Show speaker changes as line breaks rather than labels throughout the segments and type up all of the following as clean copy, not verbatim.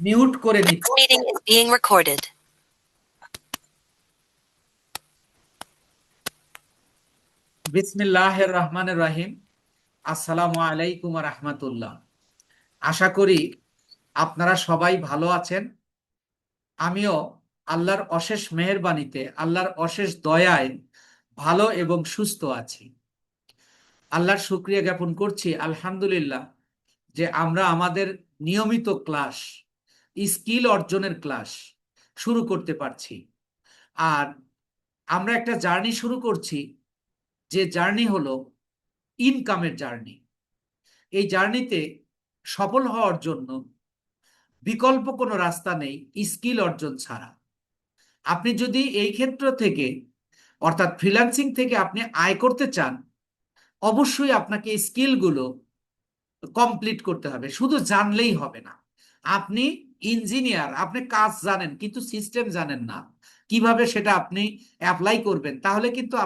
Mute করে নিচ্ছি।
Meeting is being recorded.
বিসমিল্লাহির রহমানির রহিম। আসসালামু আলাইকুম ওয়া রাহমাতুল্লাহ। আশা করি আপনারা সবাই ভালো আছেন। আমিও আল্লাহর অশেষ মেহেরবানিতে, আল্লাহর অশেষ দয়ায় ভালো এবং সুস্থ আছি। আল্লাহর শুকরিয়া জ্ঞাপন করছি আলহামদুলিল্লাহ যে আমরা আমাদের নিয়মিত ক্লাস, স্কিল অর্জনের ক্লাস শুরু করতে পারছি। আর আমরা একটা জার্নি শুরু করছি, যে জার্নি হলো ইনকামের জার্নি। এই জার্নিতে সফল হওয়ার জন্য বিকল্প কোনো রাস্তা নেই স্কিল অর্জন ছাড়া। আপনি যদি এই ক্ষেত্র থেকে, অর্থাৎ ফ্রিল্যান্সিং থেকে আপনি আয় করতে চান, অবশ্যই আপনাকে স্কিলগুলো কমপ্লিট করতে হবে। শুধু জানলেই হবে না। আপনি ইঞ্জিনিয়ার, আপনি কাজ জানেন কিন্তু সিস্টেম জানেন না, কিভাবে সেটা আপনি অ্যাপ্লাই করবেন, তাহলে কিন্তু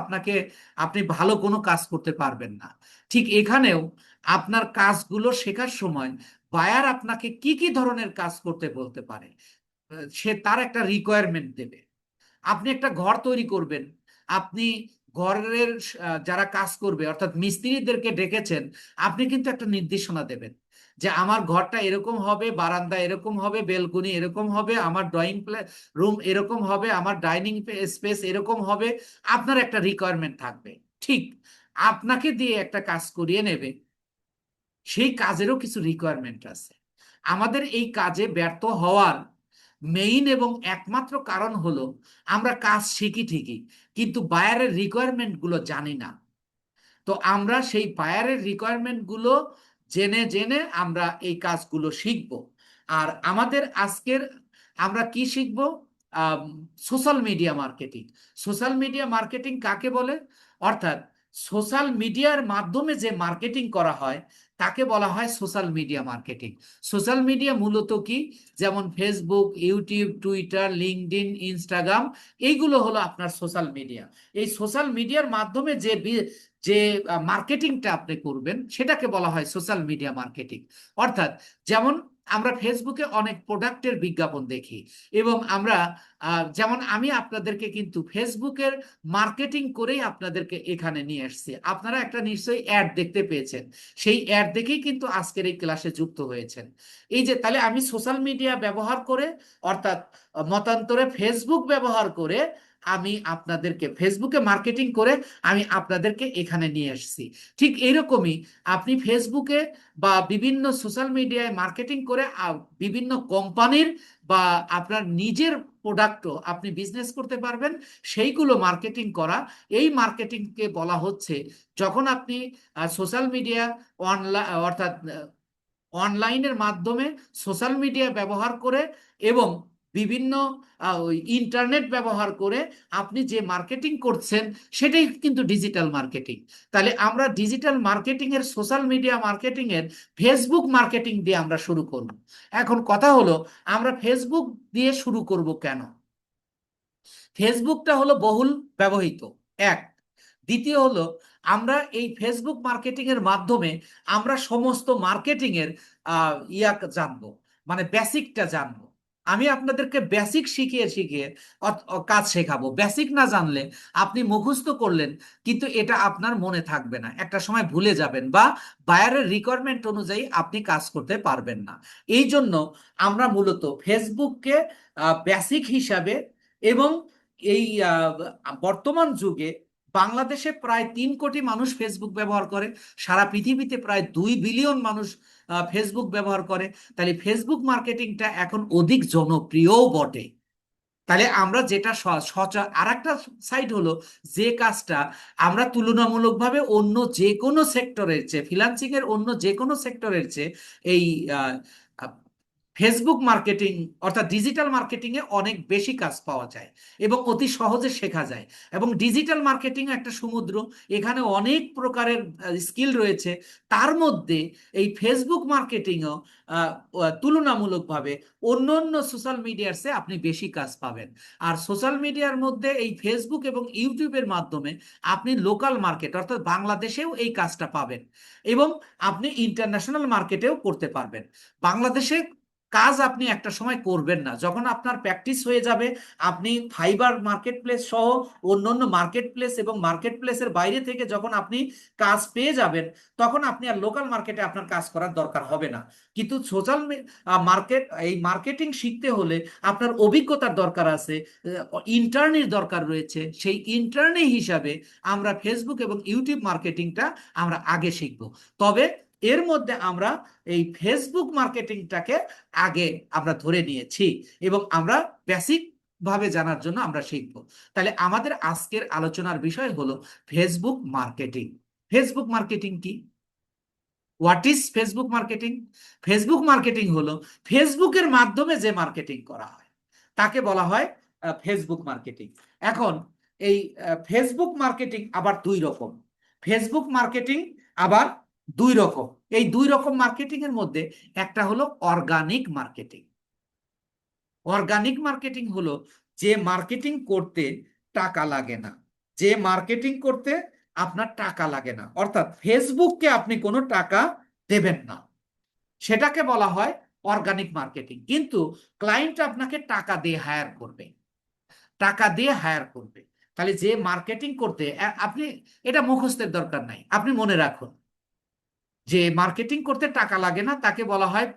আপনি ভালো কোনো কাজ করতে পারবেন না। ঠিক এখানেও আপনার কাজগুলো শেখার সময় বায়ার আপনাকে কি কি ধরনের কাজ করতে বলতে পারে, সে তার একটা রিকোয়ারমেন্ট দেবে। আপনি একটা ঘর তৈরি করবেন, আপনি ঘরের যারা কাজ করবে অর্থাৎ মিস্ত্রিদেরকে ডেকেছেন, আপনি কিন্তু একটা নির্দেশনা দেবেন যে আমার ঘরটা এরকম হবে, বারান্দা এরকম হবে, বেলকনি এরকম হবে, আমার ড্রয়িং রুম এরকম হবে, আমার ডাইনিং স্পেস এরকম হবে। আপনার একটা রিকোয়ারমেন্ট থাকবে। ঠিক আপনাকে দিয়ে একটা কাজ করিয়ে নেবে, সেই কাজেরও কিছু রিকোয়ারমেন্ট আছে। আমাদের এই কাজে ব্যর্থ হওয়ার মেইন এবং একমাত্র কারণ হলো আমরা কাজ শিখি ঠিকই, কিন্তু বায়ারের রিকোয়ারমেন্ট গুলো জানি না। তো আমরা সেই বায়ারের রিকোয়ারমেন্ট গুলো জেনে জেনে আমরা এই কাজগুলো শিখব। আর আমাদের আজকের আমরা কি শিখব? Social media marketing. Social media marketing কাকে বলে? অর্থাৎ সোশ্যাল মিডিয়ার মাধ্যমে যে মার্কেটিং করা হয় তাকে বলা হয় social media marketing. Social media মূলত কি? যেমন Facebook, YouTube, Twitter, LinkedIn, Instagram, এইগুলো হলো আপনার সোশ্যাল মিডিয়া। এই সোশ্যাল মিডিয়ার মাধ্যমে যে মার্কেটিংটা আপনি করবেন সেটাকে বলা হয় সোশ্যাল মিডিয়া মার্কেটিং। অর্থাৎ যেমন আমরা ফেসবুকে অনেক প্রোডাক্টের বিজ্ঞাপন দেখি, এবং আমরা যেমন আমি আপনাদেরকে কিন্তু ফেসবুকের মার্কেটিং করেই আপনাদেরকে এখানে নিয়ে আসছি। আপনারা একটা নিশ্চয়ই অ্যাড দেখতে পেয়েছেন, সেই অ্যাড দেখেই কিন্তু আজকের এই ক্লাসে যুক্ত হয়েছেন। এই যে তাহলে আমি সোশ্যাল মিডিয়া ব্যবহার করে, অর্থাৎ মতান্তরে ফেসবুক ব্যবহার করে, আমি আপনাদেরকে ফেসবুকে মার্কেটিং করে আমি আপনাদেরকে এখানে নিয়ে এসেছি। ঠিক এইরকমই আপনি ফেসবুকে বা বিভিন্ন সোশ্যাল মিডিয়ায় মার্কেটিং করে বিভিন্ন কোম্পানির বা আপনার নিজের প্রোডাক্টও আপনি বিজনেস করতে পারবেন। সেইগুলো মার্কেটিং করা, এই মার্কেটিংকে বলা হচ্ছে যখন আপনি সোশ্যাল মিডিয়া অনলাইন, অর্থাৎ অনলাইনের মাধ্যমে সোশ্যাল মিডিয়া ব্যবহার করে এবং বিভিন্ন ওই ইন্টারনেট ব্যবহার করে আপনি যে মার্কেটিং করছেন সেটাই কিন্তু ডিজিটাল মার্কেটিং। তাহলে আমরা ডিজিটাল মার্কেটিং এর, সোশ্যাল মিডিয়া মার্কেটিং এর ফেসবুক মার্কেটিং দিয়ে আমরা শুরু করব। এখন কথা হলো আমরা ফেসবুক দিয়ে শুরু করব কেন? ফেসবুকটা হলো বহুল ব্যবহৃত, এক। দ্বিতীয় হলো আমরা এই ফেসবুক মার্কেটিং এর মাধ্যমে আমরা সমস্ত মার্কেটিং এর জানবো, মানে বেসিকটা জানবো। আমি আপনাদেরকে বেসিক শিখিয়ে শিখিয়ে কাজ শেখাবো। বেসিক না জানলে আপনি মুখস্থ করলেন কিন্তু এটা আপনার মনে থাকবে না, একটা সময় ভুলে যাবেন, বা বায়ারের রিকোয়ারমেন্ট অনুযায়ী আপনি কাজ করতে পারবেন না। এই জন্য আমরা মূলত ফেসবুককে বেসিক হিসাবে, এবং এই বর্তমান যুগে বাংলাদেশে প্রায় 3 কোটি মানুষ ফেসবুক ব্যবহার করে, সারা পৃথিবীতে প্রায় 2 বিলিয়ন মানুষ ফেসবুক ব্যবহার করে। তাহলে ফেসবুক মার্কেটিংটা এখন অধিক জনপ্রিয়ও বটে। তাহলে আমরা যেটা আর একটা সাইড হলো, যে কাজটা আমরা তুলনামূলকভাবে অন্য যে কোনো সেক্টরের চেয়ে, ফ্রিল্যান্সিং এর অন্য যে কোনো সেক্টরের চেয়ে এই ফেসবুক মার্কেটিং অর্থাৎ ডিজিটাল মার্কেটিং এ অনেক বেশি কাজ পাওয়া যায় এবং অতি সহজে শেখা যায়। এবং ডিজিটাল মার্কেটিং একটা সমুদ্র, এখানে অনেক প্রকারের স্কিল রয়েছে। তার মধ্যে এই ফেসবুক মার্কেটিংও তুলনামূলকভাবে অন্য অন্য সোশ্যাল মিডিয়ার চেয়ে আপনি বেশি কাজ পাবেন। আর সোশ্যাল মিডিয়ার মধ্যে এই ফেসবুক এবং ইউটিউবের মাধ্যমে আপনি লোকাল মার্কেট অর্থাৎ বাংলাদেশেও এই কাজটা পাবেন, এবং আপনি ইন্টারন্যাশনাল মার্কেটেও করতে পারবেন। বাংলাদেশে কাজ আপনি একটা সময় করবেন না। যখন আপনার প্র্যাকটিস হয়ে যাবে, আপনি ফাইবার মার্কেট প্লেস সহ অন্যান্য মার্কেট প্লেস এবং মার্কেট প্লেসের বাইরে থেকে যখন আপনি কাজ পেয়ে যাবেন, তখন আপনি আর লোকাল মার্কেটে আপনার কাজ করার দরকার হবে না। কিন্তু সোশ্যাল মার্কেট, এই মার্কেটিং শিখতে হলে আপনার অভিজ্ঞতার দরকার আছে, ইন্টার্নির দরকার রয়েছে। সেই ইন্টার্নি হিসাবে আমরা ফেসবুক এবং ইউটিউব মার্কেটিংটা আমরা আগে শিখব। তবে এর মধ্যে আমরা এই ফেসবুক মার্কেটিংটাকে আগে আমরা ধরে নিয়েছি এবং আমরা বেসিক ভাবে জানার জন্য আমরা শিখব। তাহলে আমাদের আজকের আলোচনার বিষয় হলো ফেসবুক মার্কেটিং। ফেসবুক মার্কেটিং কি? What is Facebook marketing? Facebook marketing হলো ফেসবুকের মাধ্যমে যে মার্কেটিং করা হয় তাকে বলা হয় ফেসবুক মার্কেটিং। এখন এই ফেসবুক মার্কেটিং আবার দুই রকম। ফেসবুক মার্কেটিং আবার দুই রকম। এই দুই রকম মার্কেটিং এর মধ্যে একটা হলো অর্গানিক মার্কেটিং। অর্গানিক মার্কেটিং হলো যে মার্কেটিং করতে টাকা লাগে না, যে মার্কেটিং করতে আপনার টাকা লাগে না, অর্থাৎ ফেসবুককে আপনি কোনো টাকা দেবেন না, সেটাকে বলা হয় অর্গানিক মার্কেটিং। কিন্তু ক্লায়েন্ট আপনাকে টাকা দিয়ে হায়ার করবে, টাকা দিয়ে হায়ার করবে। তাহলে যে মার্কেটিং করতে আপনি, এটা মুখস্থের দরকার নাই, আপনি মনে রাখুন, যে মার্কেটিং করতে টাকা লাগে না তাকে বলা হয়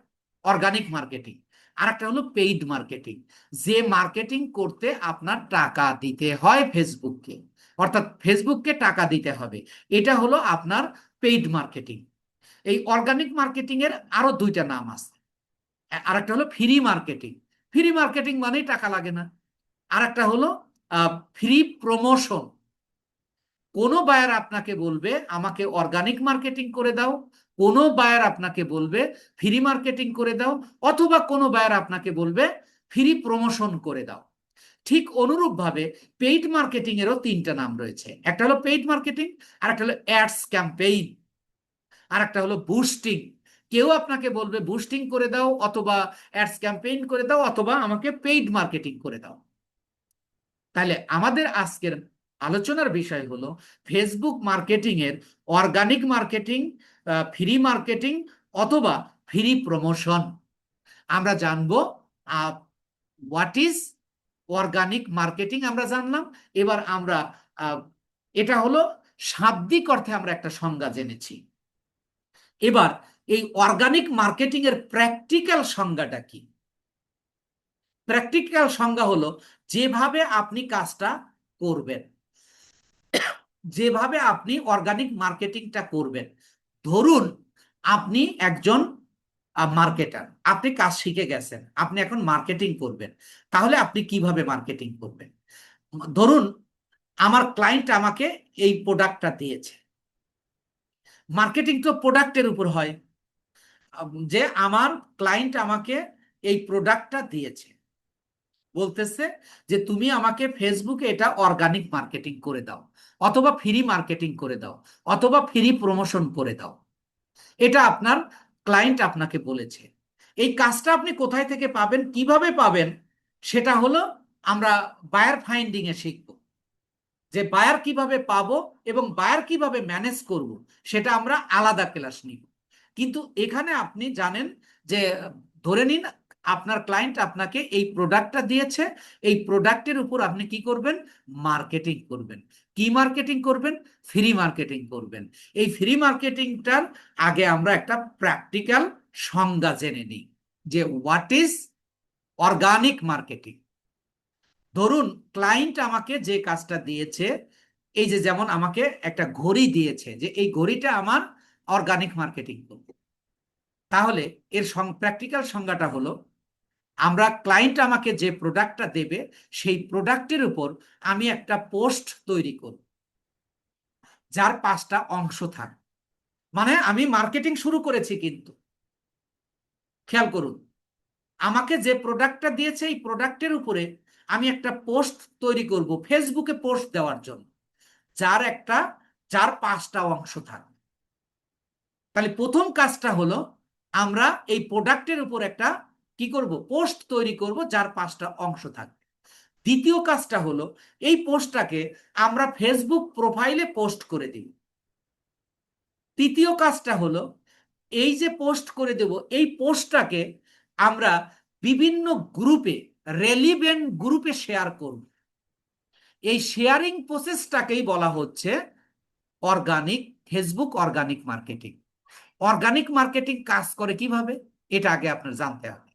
অর্গানিক মার্কেটিং। আর একটা হলো পেইড মার্কেটিং, যে মার্কেটিং করতে আপনার টাকা দিতে হয় ফেসবুককে, অর্থাৎ ফেসবুককে টাকা দিতে হবে, এটা হলো আপনার পেইড মার্কেটিং। এই অর্গানিক মার্কেটিং এর আরো দুইটা নাম আছে। আর একটা হলো ফ্রি মার্কেটিং। ফ্রি মার্কেটিং মানেই টাকা লাগে না। আর একটা হলো ফ্রি প্রমোশন। কোনো বায়ার আপনাকে বলবে আমাকে অর্গানিক মার্কেটিং করে দাও, কোনো বায়ার আপনাকে বলবে ফ্রি মার্কেটিং করে দাও, অথবা কোনো বায়ার আপনাকে বলবে ফ্রি প্রমোশন করে দাও। ঠিক অনুরূপভাবে পেইড মার্কেটিং এরও তিনটা নাম রয়েছে। একটা হলো পেইড মার্কেটিং, আর একটা হলো অ্যাডস ক্যাম্পেইন, আর একটা হলো বুস্টিং। কেউ আপনাকে বলবে বুস্টিং করে দাও, অথবা অ্যাডস ক্যাম্পেইন করে দাও, অথবা আমাকে পেইড মার্কেটিং করে দাও। তাহলে আমাদের আজকের আলোচনার বিষয় হলো ফেসবুক মার্কেটিং এর অর্গানিক মার্কেটিং, ফ্রি মার্কেটিং, অথবা ফ্রি প্রমোশন। আমরা জানবো হোয়াট ইজ অর্গানিক মার্কেটিং, আমরা জানলাম। এবার আমরা এটা হলো শাব্দিক অর্থে আমরা একটা সংজ্ঞা জেনেছি। এবার এই অর্গানিক মার্কেটিং এর প্র্যাকটিক্যাল সংজ্ঞাটা কি? প্র্যাকটিক্যাল সংজ্ঞা হলো যেভাবে আপনি কাজটা করবেন, যেভাবে আপনি অর্গানিক মার্কেটিংটা করবেন। ধরুন আপনি একজন মার্কেটার, আপনি কাজ শিখে গেছেন, আপনি এখন মার্কেটিং করবেন। তাহলে আপনি কিভাবে মার্কেটিং করবেন? ধরুন আমার ক্লায়েন্ট আমাকে এই প্রোডাক্টটা দিয়েছে। মার্কেটিং তো প্রোডাক্টের উপর হয়, যে আমার ক্লায়েন্ট আমাকে এই প্রোডাক্টটা দিয়েছে, বলতেছে যে তুমি আমাকে ফেসবুকে এটা অর্গানিক মার্কেটিং করে দাও, অথবা ফ্রি মার্কেটিং করে দাও, অথবা ফ্রি প্রমোশন করে দাও। এটা আপনার ক্লায়েন্ট আপনাকে বলেছে। এই কাজটা আপনি কোথায় থেকে পাবেন, কিভাবে পাবেন, সেটা হলো আমরা বায়ার ফাইন্ডিং এ শিখব। যে বায়ার কিভাবে পাবো এবং বায়ার কিভাবে ম্যানেজ করব, সেটা আমরা আলাদা ক্লাস নিব। কিন্তু এখানে আপনি জানেন যে, ধরে নিন আপনার ক্লায়েন্ট আপনাকে এই প্রোডাক্টটা দিয়েছে, এই প্রোডাক্টের উপর আপনি কি করবেন? মার্কেটিং করবেন। কি মার্কেটিং করবেন? ফ্রি মার্কেটিং করবেন। এই ফ্রি মার্কেটিংটার আগে আমরা একটা প্র্যাকটিক্যাল সংজ্ঞা জেনে নিই, যে হোয়াট ইজ অর্গানিক মার্কেটিং। ধরুন ক্লায়েন্ট আমাকে যে কাজটা দিয়েছে, এই যে যেমন আমাকে একটা ঘড়ি দিয়েছে, যে এই ঘড়িটা আমার অর্গানিক মার্কেটিং করব। তাহলে এর প্র্যাকটিক্যাল সংজ্ঞাটা হলো, আমরা ক্লায়েন্ট আমাকে যে প্রোডাক্টটা দেবে, সেই প্রোডাক্টের উপর আমি একটা পোস্ট তৈরি করব, যার 5টা অংশ থাকে। মানে আমি মার্কেটিং শুরু করেছি, কিন্তু খেয়াল করুন, আমাকে যে প্রোডাক্টটা দিয়েছে এই প্রোডাক্টের উপরে আমি একটা পোস্ট তৈরি করব ফেসবুকে পোস্ট দেওয়ার জন্য, যার একটা, যার 5টা অংশ থাকবে। তাহলে প্রথম কাজটা হলো আমরা এই প্রোডাক্টের উপর একটা কি করব? পোস্ট তৈরি করব, যার 5টা অংশ থাকবে। দ্বিতীয় কাজটা হলো এই পোস্টটাকে আমরা ফেসবুক প্রোফাইলে পোস্ট করে দিব। তৃতীয় কাজটা হলো এই যে পোস্ট করে দেব, এই পোস্টটাকে আমরা বিভিন্ন গ্রুপে, রেলিভেন্ট গ্রুপে শেয়ার করব। এই শেয়ারিং প্রসেসটাকেই বলা হচ্ছে organic, Facebook organic marketing. Organic marketing কাজ করে কিভাবে, এটা আগে আপনার জানতে হবে।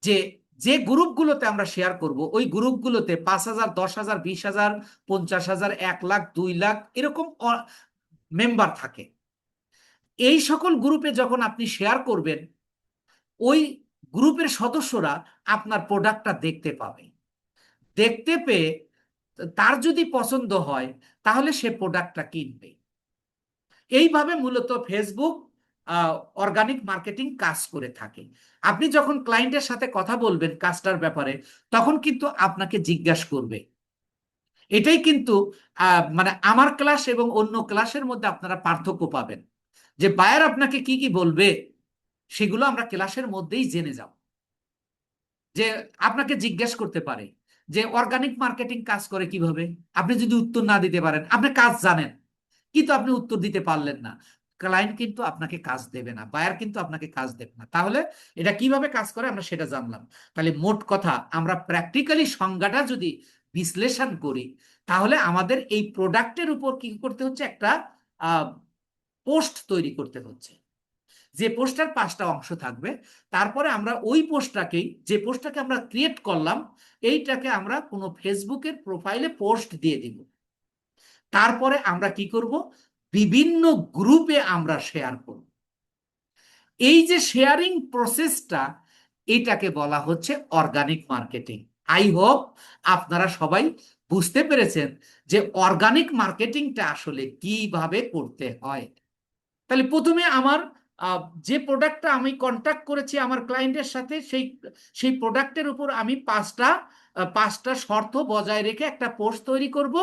যে যে গ্রুপগুলোতে আমরা শেয়ার করব, ওই গ্রুপগুলোতে 5,000, 10,000, 20,000, 50,000, 1 লাখ, 2 লাখ এরকম মেম্বার থাকে। এই সকল গ্রুপে যখন আপনি শেয়ার করবেন, ওই গ্রুপের সদস্যরা আপনার প্রোডাক্টটা দেখতে পাবে। দেখতে পেয়ে তার যদি পছন্দ হয় তাহলে সে প্রোডাক্টটা কিনবে। এইভাবে মূলত ফেসবুক অর্গানিক মার্কেটিং কাজ করে থাকে। আপনি যখন ক্লায়েন্টের সাথে কথা বলবেন কাজটার ব্যাপারে, তখন কিন্তু আপনাকে জিজ্ঞাসা করবে। এটাই কিন্তু মানে আমার ক্লাস এবং অন্য ক্লাসের মধ্যে আপনারা পার্থক্য পাবেন, যে বায়ার আপনাকে কি কি বলবে সেগুলো আমরা ক্লাসের মধ্যেই জেনে যাব। যে আপনাকে জিজ্ঞেস করতে পারে যে অর্গানিক মার্কেটিং কাজ করে কিভাবে। আপনি যদি উত্তর না দিতে পারেন, আপনি কাজ জানেন কিন্তু আপনি উত্তর দিতে পারলেন না, ক্লায়েন্ট কিন্তু আপনাকে কাজ দেবে না, বায়ার কিন্তু আপনাকে কাজ দেবে না। তাহলে এটা কিভাবে কাজ করে আমরা সেটা জানলাম। তাহলে মোট কথা, আমরা প্র্যাকটিক্যালি সংজ্ঞাটা যদি বিশ্লেষণ করি, তাহলে আমাদের এই প্রোডাক্টের উপর কি করতে হচ্ছে, একটা পোস্ট তৈরি করতে হচ্ছে। যে পোস্টটার 5টা অংশ থাকবে। তারপরে আমরা ওই পোস্টটাকেই, যে পোস্টটাকে আমরা ক্রিয়েট করলাম, এইটাকে আমরা কোনো ফেসবুকের প্রোফাইলে পোস্ট দিয়ে দিব। তারপরে আমরা কি করব, বিভিন্ন গ্রুপে আমরা শেয়ার করব। এই যে শেয়ারিং প্রসেসটা, এটাকে বলা হচ্ছে অর্গানিক মার্কেটিং। আই হোপ আপনারা সবাই বুঝতে পেরেছেন যে অর্গানিক মার্কেটিংটা আসলে কিভাবে করতে হয়। তাহলে প্রথমে আমার যে প্রোডাক্টটা আমি কন্ট্যাক্ট করেছি আমার ক্লায়েন্টের সাথে, সেই সেই প্রোডাক্টের উপর আমি পাঁচটা শর্ত বজায় রেখে একটা পোস্ট তৈরি করব।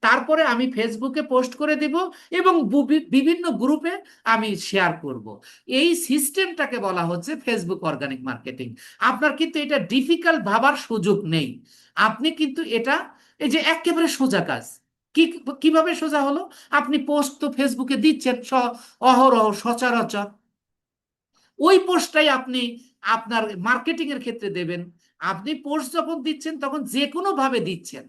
তারপরে আমি ফেসবুকে পোস্ট করে দেব এবং বিভিন্ন গ্রুপে আমি শেয়ার করব। এই সিস্টেমটাকে বলা হচ্ছে ফেসবুক অর্গানিক মার্কেটিং। আপনার কিন্তু এটা ডিফিকাল্ট ভাবার সুযোগ নেই। আপনি কিন্তু এটা, এই যে একেবারে সোজা কাজ। কি কিভাবে সোজা হলো, আপনি পোস্ট তো ফেসবুকে দিচ্ছেন অহরহ, সচরাচর। ওই পোস্টটাই আপনি আপনার মার্কেটিং এর ক্ষেত্রে দেবেন। আপনি পোস্ট যখন দিচ্ছেন তখন যে কোনো ভাবে দিচ্ছেন,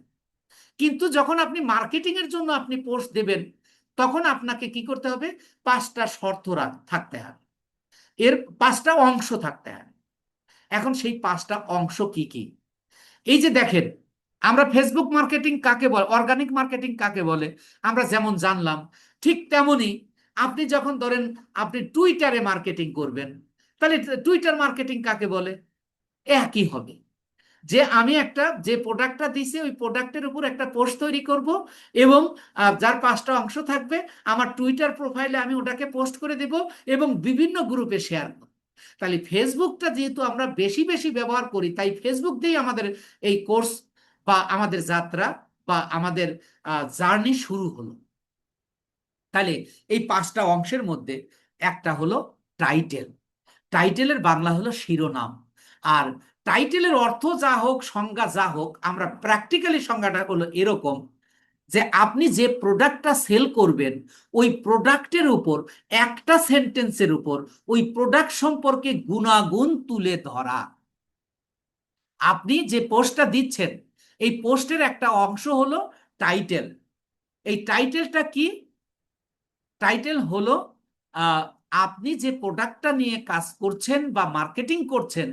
কিন্তু যখন আপনি মার্কেটিং এর জন্য আপনি পোস্ট দেবেন, তখন আপনাকে কি করতে হবে, 5টা শর্ত থাকতে হবে, এর 5টা অংশ থাকতে হবে। এখন সেই 5টা অংশ কি কি, এই যে দেখেন, আমরা ফেসবুক মার্কেটিং কাকে বলে, অর্গানিক মার্কেটিং কাকে বলে আমরা যেমন জানলাম, ঠিক তেমনি আপনি যখন ধরেন আপনি টুইটারে মার্কেটিং করবেন, তাহলে টুইটার মার্কেটিং কাকে বলে, একই হবে। যে আমি একটা যে প্রোডাক্টটা দিছি ওই প্রোডাক্টের উপর একটা পোস্ট তৈরি করব এবং যার 5টা অংশ থাকবে, আমার টুইটার প্রোফাইলে আমি ওটাকে পোস্ট করে দেব এবং বিভিন্ন গ্রুপে শেয়ার করব। তাহলে ফেসবুকটা যেহেতু আমরা বেশি বেশি ব্যবহার করি, তাই ফেসবুক দিয়েই আমাদের এই কোর্স বা আমাদের যাত্রা বা আমাদের জার্নি শুরু হলো। তাহলে এই 5টা অংশের মধ্যে একটা হলো টাইটেল। টাইটেলের বাংলা হলো শিরোনাম। আর টাইটেলের অর্থ যা হোক, সংজ্ঞা যা হোক, আমরা প্র্যাকটিক্যালি সংজ্ঞাটা হলো এরকম, যে আপনি যে প্রোডাক্টটা সেল করবেন, ওই প্রোডাক্টের উপর একটা সেন্টেন্সের উপর ওই প্রোডাক্ট সম্পর্কে গুণাগুণ তুলে ধরা। আপনি যে পোস্টটা দিচ্ছেন, এই পোস্টের একটা অংশ হলো টাইটেল। এই টাইটেলটা কি, টাইটেল হলো আপনি যে প্রোডাক্টটা নিয়ে কাজ করছেন বা মার্কেটিং করছেন,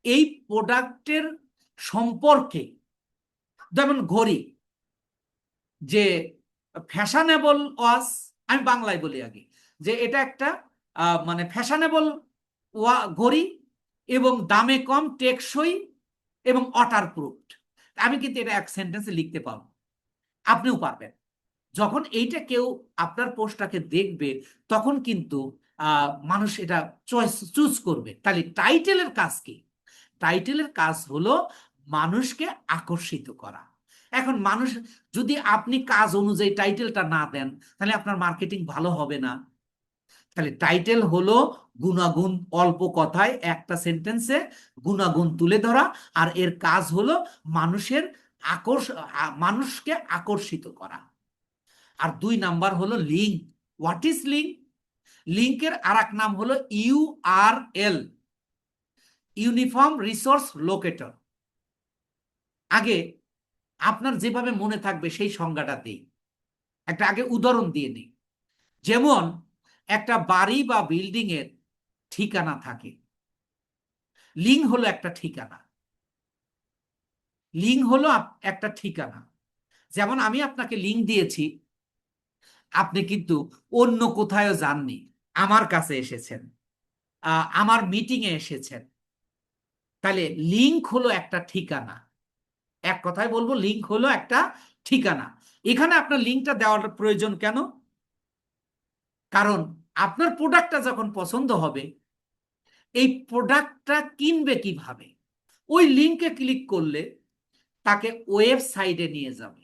এই প্রোডাক্টের সম্পর্কে। যেমন ঘড়ি, যে ফ্যাশনেবল ওয়াচ, আমি বাংলায় বলি আগে, যে এটা একটা মানে ফ্যাশনেবল ঘড়ি এবং দামে কম, টেকসই এবং ওয়াটারপ্রুফ। আমি কিন্তু এটা এক সেন্টেন্সে লিখতে পারবো, আপনিও পারবেন। যখন এইটা কেউ আপনার পোস্টটাকে দেখবে, তখন কিন্তু মানুষ এটা চুজ করবে। তাহলে টাইটেলের কাজ কি, টাইটেলের কাজ হলো মানুষকে আকর্ষিত করা। এখন মানুষ, যদি আপনি কাজ অনুযায়ী টাইটেলটা না দেন, তাহলে আপনার মার্কেটিং ভালো হবে না। তাহলে টাইটেল হলো গুণাগুণ, অল্প কথায় একটা সেন্টেন্সে গুণাগুণ তুলে ধরা, আর এর কাজ হলো মানুষের মানুষকে আকর্ষিত করা। আর 2 নাম্বার হলো লিঙ্ক। What is link? লিঙ্কের আর এক নাম হলো ইউআরএল। Uniform resource locator. আগে আপনার যেভাবে মনে থাকবে সেই সংজ্ঞাটা দিই, একটা আগে উদাহরণ দিয়ে নিই। যেমন একটা বাড়ি বা বিল্ডিং এর ঠিকানা থাকে, লিঙ্ক হলো একটা ঠিকানা। লিঙ্ক হলো একটা ঠিকানা। যেমন আমি আপনাকে লিঙ্ক দিয়েছি, আপনি কিন্তু অন্য কোথাও যাননি, আমার কাছে এসেছেন, আমার মিটিং এ এসেছেন। তাহলে লিঙ্ক হলো একটা ঠিকানা। এক কথায় বলবো লিঙ্ক হলো একটা ঠিকানা। এখানে আপনার লিঙ্কটা দেওয়ার প্রয়োজন কেন? কারণ আপনার প্রোডাক্টটা যখন পছন্দ হবে, এই প্রোডাক্টটা কিনবে কিভাবে? ওই লিঙ্কে ক্লিক করলে তাকে ওয়েবসাইটে নিয়ে যাবে।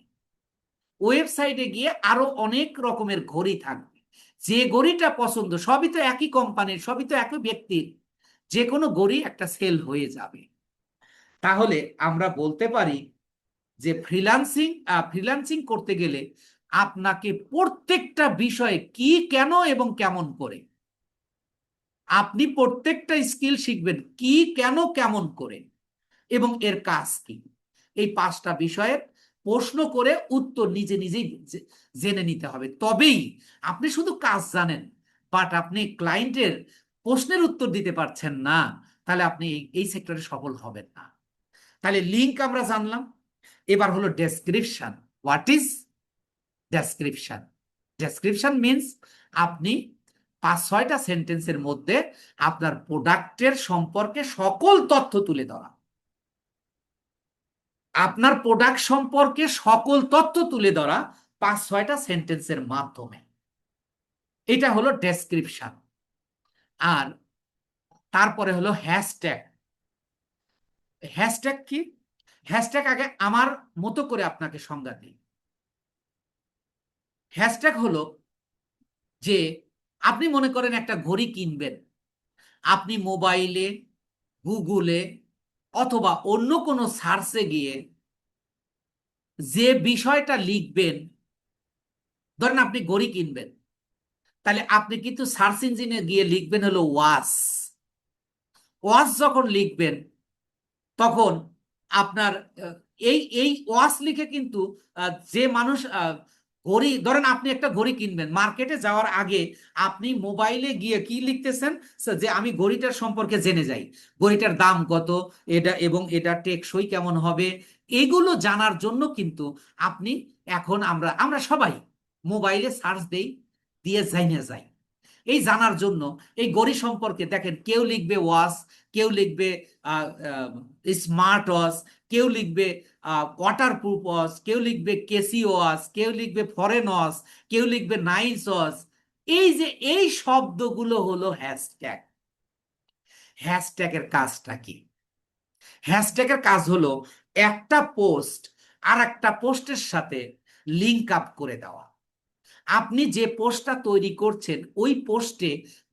ওয়েবসাইটে গিয়ে আরো অনেক রকমের ঘড়ি থাকবে। যে ঘড়িটা পছন্দ, সবই তো একই কোম্পানির, সবই তো একই ব্যক্তির, যে কোনো ঘড়ি একটা সেল হয়ে যাবে। তাহলে আমরা বলতে পারি যে ফ্রিল্যান্সিং করতে গেলে আপনাকে প্রত্যেকটা বিষয়ে কি, কেন এবং কেমন করে, আপনি প্রত্যেকটা স্কিল শিখবেন কি, কেন, কেমন করে এবং এর কাজ কি। এই 5টা বিষয়ের প্রশ্ন করে উত্তর নিজে নিজেই জেনে নিতে হবে। তবেই আপনি শুধু কাজ জানেন, বাট আপনি ক্লায়েন্টের প্রশ্নের উত্তর দিতে পারছেন না, তাহলে আপনি এই সেক্টরে সফল হবেন না। তাহলে লিঙ্ক আমরা জানলাম। এবার হলো description. What is description? Description means আপনি 5-6টা সেন্টেন্সের মধ্যে আপনার প্রোডাক্টের সম্পর্কে সকল তথ্য তুলে ধরা। আপনার প্রোডাক্ট সম্পর্কে সকল তথ্য তুলে ধরা 5-6টা সেন্টেন্সের মাধ্যমে, এটা হলো ডেসক্রিপশন। আর তারপরে হলো হ্যাশট্যাগ। হ্যাশট্যাগ কি? হ্যাশট্যাগ আগে আমার মতো করে আপনাকে সংজ্ঞা দিই। হ্যাশট্যাগ হলো যে আপনি মনে করেন একটা ঘড়ি কিনবেন, আপনি মোবাইলে, গুগলে অথবা অন্য কোনো সার্চে গিয়ে যে বিষয়টা লিখবেন, ধরেন আপনি ঘড়ি কিনবেন, তাহলে আপনি কিন্তু সার্চ ইঞ্জিনে গিয়ে লিখবেন হলো ওয়াচ। ওয়াচ যখন লিখবেন তখন আপনার এই এই ওয়াচ লিখে কিন্তু যে মানুষ ঘড়ি, ধরেন আপনি একটা ঘড়ি কিনবেন, মার্কেটে যাওয়ার আগে আপনি মোবাইলে গিয়ে কি লিখতেছেন, যে আমি ঘড়িটার সম্পর্কে জেনে যাই, ঘড়িটার দাম কত, এটা এবং এটা টেকসই কেমন হবে, এগুলো জানার জন্য কিন্তু আপনি, এখন আমরা আমরা সবাই মোবাইলে সার্চ দেই, দিয়ে যাই না যাই এই জানার জন্য। এই ঘড়ি সম্পর্কে দেখেন, কেউ লিখবে ওয়াচ, কেউ লিখবে স্মার্ট ওয়াচ, কেউ লিখবে ওয়াটার প্রুফ ওয়াচ, কেউ লিখবে কেসি ওয়াচ, কেউ লিখবে ফরেন ওয়াচ, কেউ লিখবে নাইস ওয়াচ। এই যে এই শব্দগুলো হলো হ্যাশট্যাগ। হ্যাশট্যাগের কাজটা কি? হ্যাশট্যাগের কাজ হলো একটা পোস্ট আর একটা পোস্টের সাথে লিঙ্ক আপ করে দেওয়া। আপনি যে পোস্টটা তৈরি করছেন ওই পোস্টে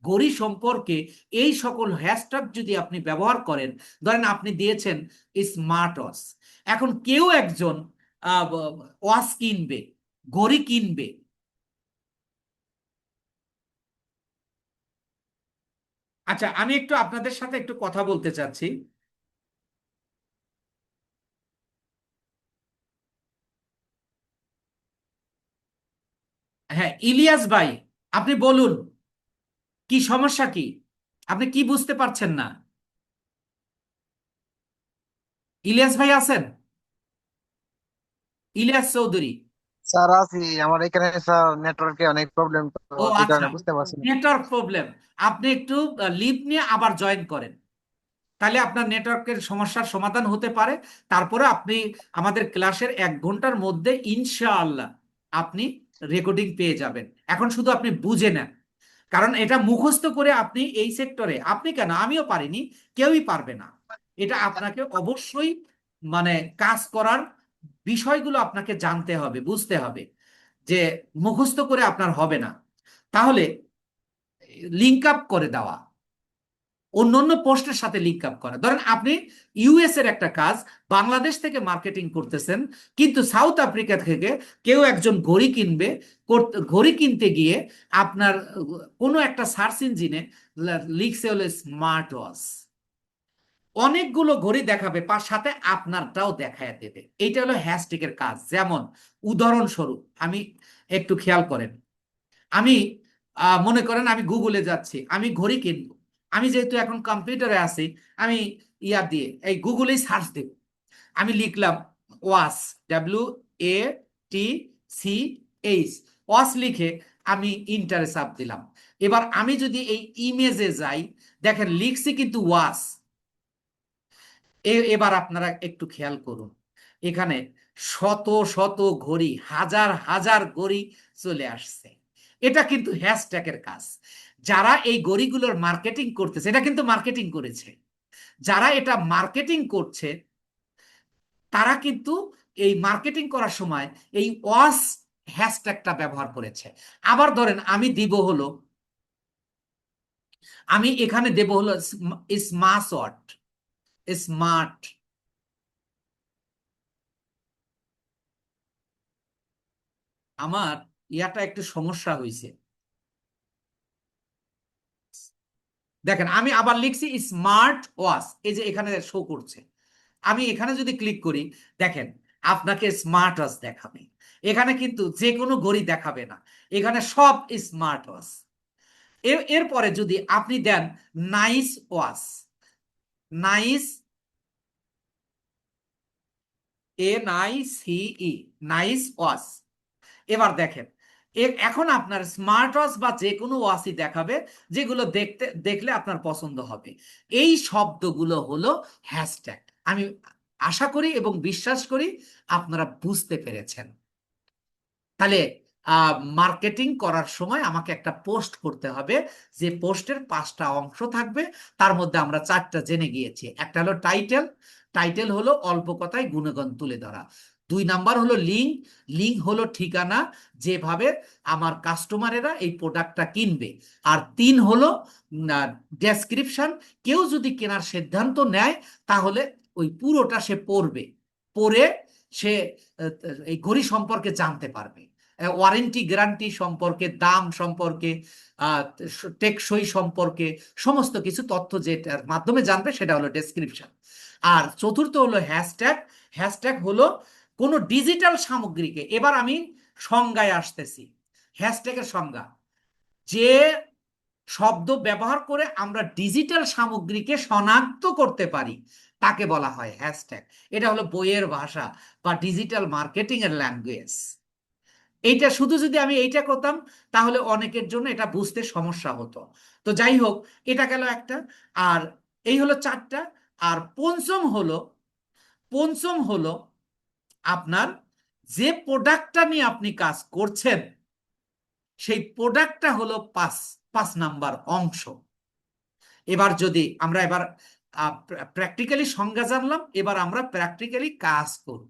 ঘড়ি সম্পর্কে এই সকল হ্যাশট্যাগ যদি আপনি ব্যবহার করেন, ধরেন আপনি দিয়েছেন স্মার্ট ওয়াচ, এখন কেউ একজন ওয়াচ কিনবে, ঘড়ি কিনবে, আচ্ছা আমি একটু আপনাদের সাথে একটু কথা বলতে চাচ্ছি। হ্যাঁ ইলিয়াস ভাই, আপনি বলুন কি সমস্যা কি, আপনি কি বুঝতে পারছেন না? ইলিয়াস ভাই আছেন? ইলিয়াস চৌধুরী।
স্যার আছি। আমার এখানে স্যার নেটওয়ার্কে অনেক প্রবলেম, তো
ও
এই
আচ্ছা,
কারণে বুঝতে পারছি না।
Network problem. আপনি একটু লিভ নিয়ে আবার জয়েন করেন, তাহলে আপনার নেটওয়ার্কের সমস্যার সমাধান হতে পারে। তারপরে আপনি আমাদের ক্লাসের 1 ঘন্টার মধ্যে ইনশাআল্লাহ আপনি রেকর্ডিং পেয়ে যাবেন। এখন শুধু আপনি বুঝে নেন, কারণ এটা মুখস্থ করে আপনি এই সেক্টরে, আপনি কেন, আমিও পারিনি, কেউই পারবে না। এটা আপনাকে অবশ্যই মানে কাজ করার বিষয়গুলো আপনাকে জানতে হবে, বুঝতে হবে, যে মুখস্থ করে আপনার হবে না। তাহলে লিঙ্ক আপ করে দেওয়া, অন্য অন্য পোস্টের সাথে লিঙ্ক আপ করা। ধরেন আপনি ইউএস এর একটা কাজ বাংলাদেশ থেকে মার্কেটিং করতেছেন, কিন্তু সাউথ আফ্রিকা থেকে কেউ একজন ঘড়ি কিনবে, ঘড়ি কিনতে গিয়ে আপনার কোনো একটা সার্চ ইঞ্জিনে লিখছে হলো স্মার্ট ওয়াচ। অনেকগুলো ঘড়ি দেখাবে, সাথে আপনারটাও দেখায় দেবে। এইটা হলো হ্যাশট্যাগের কাজ। যেমন উদাহরণস্বরূপ আমি একটু খেয়াল করেন, আমি মনে করেন আমি গুগলে যাচ্ছি, আমি ঘড়ি কিনবো। আমি যেহেতু এখন কম্পিউটারে আছি, আমি ইয়া দিয়ে এই গুগলেই সার্চ দেব। আমি লিখলাম ওয়াচ, WATCH, ওয়াচ লিখে আমি ইন্টারে চাপ দিলাম। এবার আমি যদি এই ইমেজে যাই, দেখেন লিখছি কিন্তু ওয়াচ। এবার আপনারা একটু খেয়াল করুন, এখানে শত শত ঘড়ি, হাজার হাজার ঘড়ি চলে আসছে। এটা কিন্তু হ্যাশট্যাগের কাজ। যারা এই ঘড়িগুলোর মার্কেটিং করতেছে, এটা কিন্তু মার্কেটিং করেছে। যারা এটা মার্কেটিং করছে তারা কিন্তু এই মার্কেটিং করার সময় এই ওয়াচ হ্যাশট্যাগটা ব্যবহার করেছে। আবার ধরেন আমি দিব হলো, আমি এখানে দেব হলো স্মার্ট ওয়াট, স্মার্ট। আমার ইয়াটা একটু সমস্যা হয়েছে, দেখেন আমি আবার লিখছি স্মার্ট ওয়াচ, এই যে এখানে শো করছে। আমি এখানে যদি ক্লিক করি, দেখেন আপনাকে স্মার্ট ওয়াচ দেখাবে। এখানে কিন্তু যে কোনো ঘড়ি দেখাবে না, এখানে সব স্মার্ট ওয়াচ। এরপরে যদি আপনি দেন nice watch, nice, NICE, nice watch. এবার দেখেন এখন আপনার স্মার্ট ওয়াচ বা যে কোনো ওয়াচই দেখাবে যেগুলো দেখলে আপনার পছন্দ হবে। এই শব্দগুলো হলো হ্যাশট্যাগ। আমি আশা করি এবং বিশ্বাস করি আপনারা বুঝতে পেরেছেন। তাহলে মার্কেটিং করার সময় আমাকে একটা পোস্ট করতে হবে, যে পোস্টের 5টা অংশ থাকবে। তার মধ্যে আমরা 4টা জেনে গিয়েছি। একটা হলো টাইটেল, টাইটেল হলো অল্প কথায় গুণগান তুলে ধরা। 2 নাম্বার হলো লিঙ্ক, লিঙ্ক হলো ঠিকানা, যেভাবে আমার কাস্টমারেরা এই প্রোডাক্টটা কিনবে। আর 3 হলো ডেসক্রিপশন, কেউ যদি কেনার সিদ্ধান্ত নেয় তাহলে ওই পুরোটা সে পড়বে, পড়ে সে এই ঘড়ি সম্পর্কে জানতে পারবে, ওয়ারেন্টি গ্যারান্টি সম্পর্কে, দাম সম্পর্কে, টেকসই সম্পর্কে সমস্ত কিছু তথ্য যেটার মাধ্যমে জানবে সেটা হলো ডেসক্রিপশন। আর চতুর্থ হলো হ্যাশট্যাগ। হ্যাশট্যাগ হলো কোনো ডিজিটাল সামগ্রীকে, এবার আমি সংজ্ঞায় আসতেছি। হ্যাশট্যাগের সংজ্ঞা, যে শব্দ ব্যবহার করে আমরা ডিজিটাল সামগ্রীকে শনাক্ত করতে পারি তাকে বলা হয় হ্যাশট্যাগ। এটা হলো বইয়ের ভাষা বা ডিজিটাল মার্কেটিং এর ল্যাঙ্গুয়েজ। এইটা শুধু যদি আমি এইটা করতাম তাহলে অনেকের জন্য এটা বুঝতে সমস্যা হতো। তো যাই হোক, এটা গেল একটা। আর এই হলো 4টা। আর পঞ্চম হলো আপনার যে প্রোডাক্টটা নিয়ে আপনি কাজ করছেন, সেই প্রোডাক্টটা হলো 5 নাম্বার অংশ। এবার যদি আমরা এবার প্র্যাকটিক্যালি সংজ্ঞা জানলাম, এবার আমরা প্র্যাকটিক্যালি কাজ করব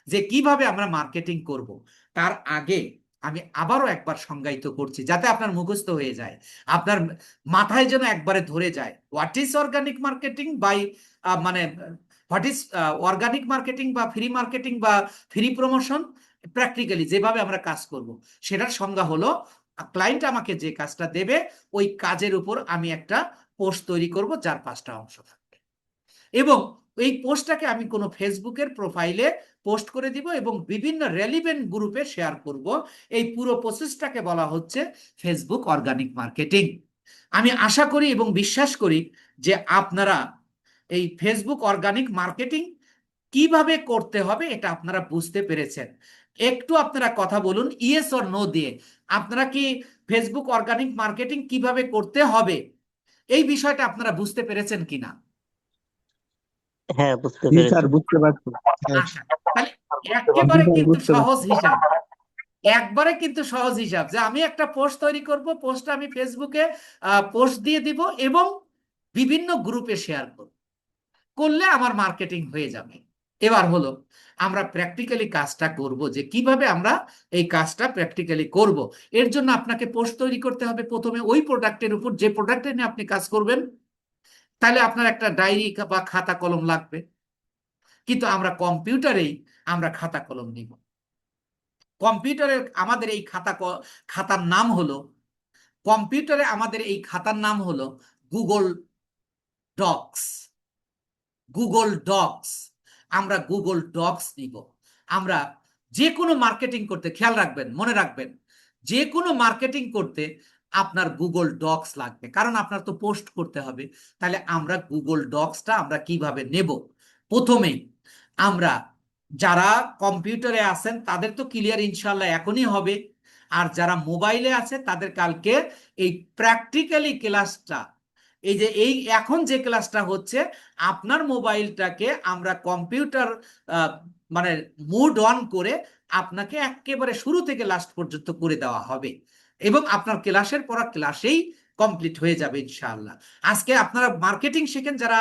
যে কিভাবে আমরা মার্কেটিং করব। তার আগে আমি আবারও একবার সংজ্ঞায়িত করছি যাতে আপনার মুখস্থ হয়ে যায়, আপনার মাথায় যেন একবারে ধরে যায়। What is organic marketing by, মানে হোয়াট ইজ অর্গানিক মার্কেটিং বা ফ্রি মার্কেটিং বা ফ্রি প্রমোশন। প্র্যাকটিক্যালি যেভাবে আমরা কাজ করব সেটার সংজ্ঞা হলো, ক্লায়েন্ট আমাকে যে কাজটা দেবে ওই কাজের উপর আমি একটা পোস্ট তৈরি করব যার 5টা অংশ থাকবে, এবং এই পোস্টটাকে আমি কোনো ফেসবুকের প্রোফাইলে পোস্ট করে দিব এবং বিভিন্ন রেলিভেন্ট গ্রুপে শেয়ার করব। এই পুরো প্রসেসটাকে বলা হচ্ছে ফেসবুক অর্গানিক মার্কেটিং। আমি আশা করি এবং বিশ্বাস করি যে আপনারা এই ফেসবুক অর্গানিক মার্কেটিং কিভাবে করতে হবে এটা আপনারা বুঝতে পেরেছেন। একটু আপনারা কথা বলুন ইয়েস অর নো দিয়ে, আপনারা কি ফেসবুক অর্গানিক মার্কেটিং কিভাবে করতে হবে এই বিষয়টা আপনারা বুঝতে পেরেছেন কিনা?
হ্যাঁ, বুঝতে
জি
পেরেছি।
স্যার, বুঝতে পারছি। হ্যাঁ,
আচ্ছা, তাহলে
জি
একেবারে
স্যার,
কিন্তু
বুঝতে
সহজ
পারছি।
হিসাব, একবারে কিন্তু সহজ হিসাব যে আমি একটা পোস্ট তৈরি করব, পোস্টটা আমি ফেসবুকে পোস্ট দিয়ে দিব এবং বিভিন্ন গ্রুপে শেয়ার করব, করলে আমার মার্কেটিং হয়ে যাবে। এবার হলো আমরা প্র্যাকটিক্যালি কাজটা করব, যে কিভাবে আমরা এই কাজটা প্র্যাকটিক্যালি করব। এর জন্য আপনাকে পোস্ট তৈরি করতে হবে প্রথমে ওই প্রোডাক্টের উপর, যে প্রোডাক্টে নিয়ে আপনি কাজ করবেন। তাহলে আপনার একটা ডায়েরি বা খাতা কলম লাগবে, কিন্তু আমরা কম্পিউটারেই আমরা খাতা কলম নিব। কম্পিউটারের আমাদের এই খাতার নাম হলো, কম্পিউটারে আমাদের এই খাতার নাম হলো গুগল ডক্স। Google Docs. আমরা গুগল ডকস নিব। আমরা যে কোনো মার্কেটিং করতে, খেয়াল রাখবেন, মনে রাখবেন, যে কোনো মার্কেটিং করতে আপনার গুগল ডকস লাগবে, কারণ আপনার তো পোস্ট করতে হবে। তাহলে আমরা গুগল ডকসটা আমরা কিভাবে নেব? প্রথমেই আমরা, যারা কম্পিউটারে আছেন তাদের তো ক্লিয়ার ইনশাল্লাহ এখনই হবে, আর যারা মোবাইলে আছে তাদের কালকে এই প্র্যাকটিক্যালি ক্লাসটা, এই যে এই এখন যে ক্লাসটা হচ্ছে, আপনার মোবাইলটাকে আমরা কম্পিউটার মানে মুড অন করে আপনাকে একেবারে শুরু থেকে লাস্ট পর্যন্ত করে দেওয়া হবে, এবং আপনার ক্লাসের পর ক্লাসেই কমপ্লিট হয়ে যাবে ইনশাআল্লাহ। আজকে আপনারা মার্কেটিং শেখেন যারা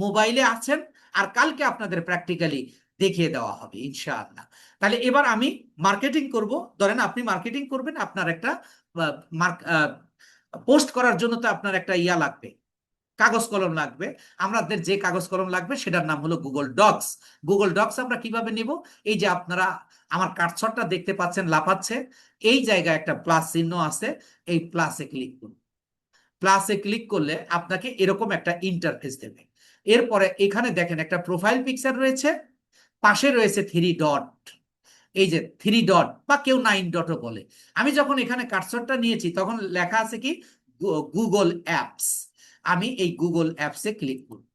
মোবাইলে আছেন, আর কালকে আপনাদের প্র্যাকটিক্যালি দেখিয়ে দেওয়া হবে ইনশাআল্লাহ। তাহলে এবার আমি মার্কেটিং করব। ধরেন আপনি মার্কেটিং করবেন, আপনার একটা পোস্ট করার জন্য তো আপনার একটা ইয়া লাগবে, কাগজ কলম লাগবে। আমাদের যে কাগজ কলম লাগবে সেটার নাম হলো গুগল ডকস। গুগল ডকস আমরা কিভাবে নিব? এই যে আপনারা আমার কার্সরটা দেখতে পাচ্ছেন লাফাচ্ছে, এই জায়গায় একটা প্লাস চিহ্ন আছে, এই প্লাসে ক্লিক করুন। প্লাসে ক্লিক করলে আপনাকে এরকম একটা ইন্টারফেস দেবে। এরপরে এখানে দেখেন একটা প্রোফাইল পিকচার রয়েছে, পাশে রয়েছে 3 ডট। এই যে 3 ডট বা কেউ 9 ডটও বলে। আমি যখন এখানে কার্সরটা নিয়েছি তখন লেখা আছে কি, গুগল অ্যাপস। আমি এই গুগল অ্যাপসে ক্লিক করব।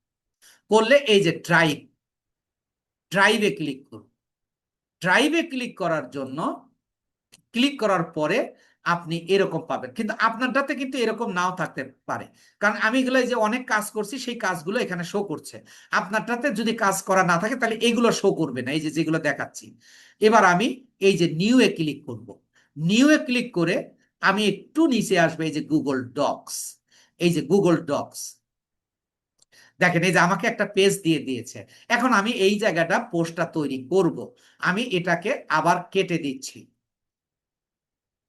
করলে এই যে ড্রাইভ, ড্রাইভে ক্লিক করব। ড্রাইভে ক্লিক করার জন্য, ক্লিক করার পরে আপনি এরকম পাবেন, কিন্তু আপনারটাতে কিন্তু এরকম নাও থাকতে পারে, কারণ আমি এগুলো যে অনেক কাজ করছি সেই কাজগুলো এখানে শো করছে। আপনারটাতে যদি কাজ করা না থাকে তাহলে এগুলো শো করবে না, এই যে যেগুলো দেখাচ্ছি। এবার আমি এই যে নিউ এ ক্লিক করব। নিউ এ ক্লিক করে আমি একটু নিচে আসবে, এই যে গুগল ডকস। এই যে গুগল ডকস দেখেন, এই যে আমাকে একটা পেজ দিয়ে দিয়েছে। এখন আমি এই জায়গাটা পোস্টটা তৈরি করব। আমি এটাকে আবার কেটে দিচ্ছি।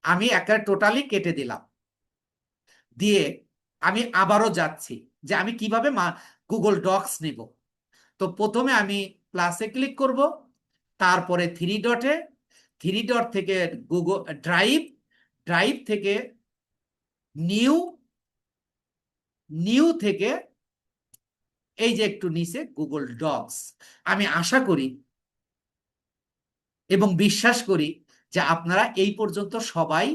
আমি একটা টোটালি কেটে দিলাম, দিয়ে আমি আবারও যাচ্ছি যে আমি কিভাবে গুগল ডকস নিব। তো প্রথমে আমি প্লাসে ক্লিক করব, তারপরে 3 ডটে, 3 ডট থেকে গুগল ড্রাইভ, ড্রাইভ থেকে নিউ, নিউ থেকে এই যে একটু নিচে গুগল ডকস। আমি আশা করি এবং বিশ্বাস করি যে আপনারা এই পর্যন্ত সবাই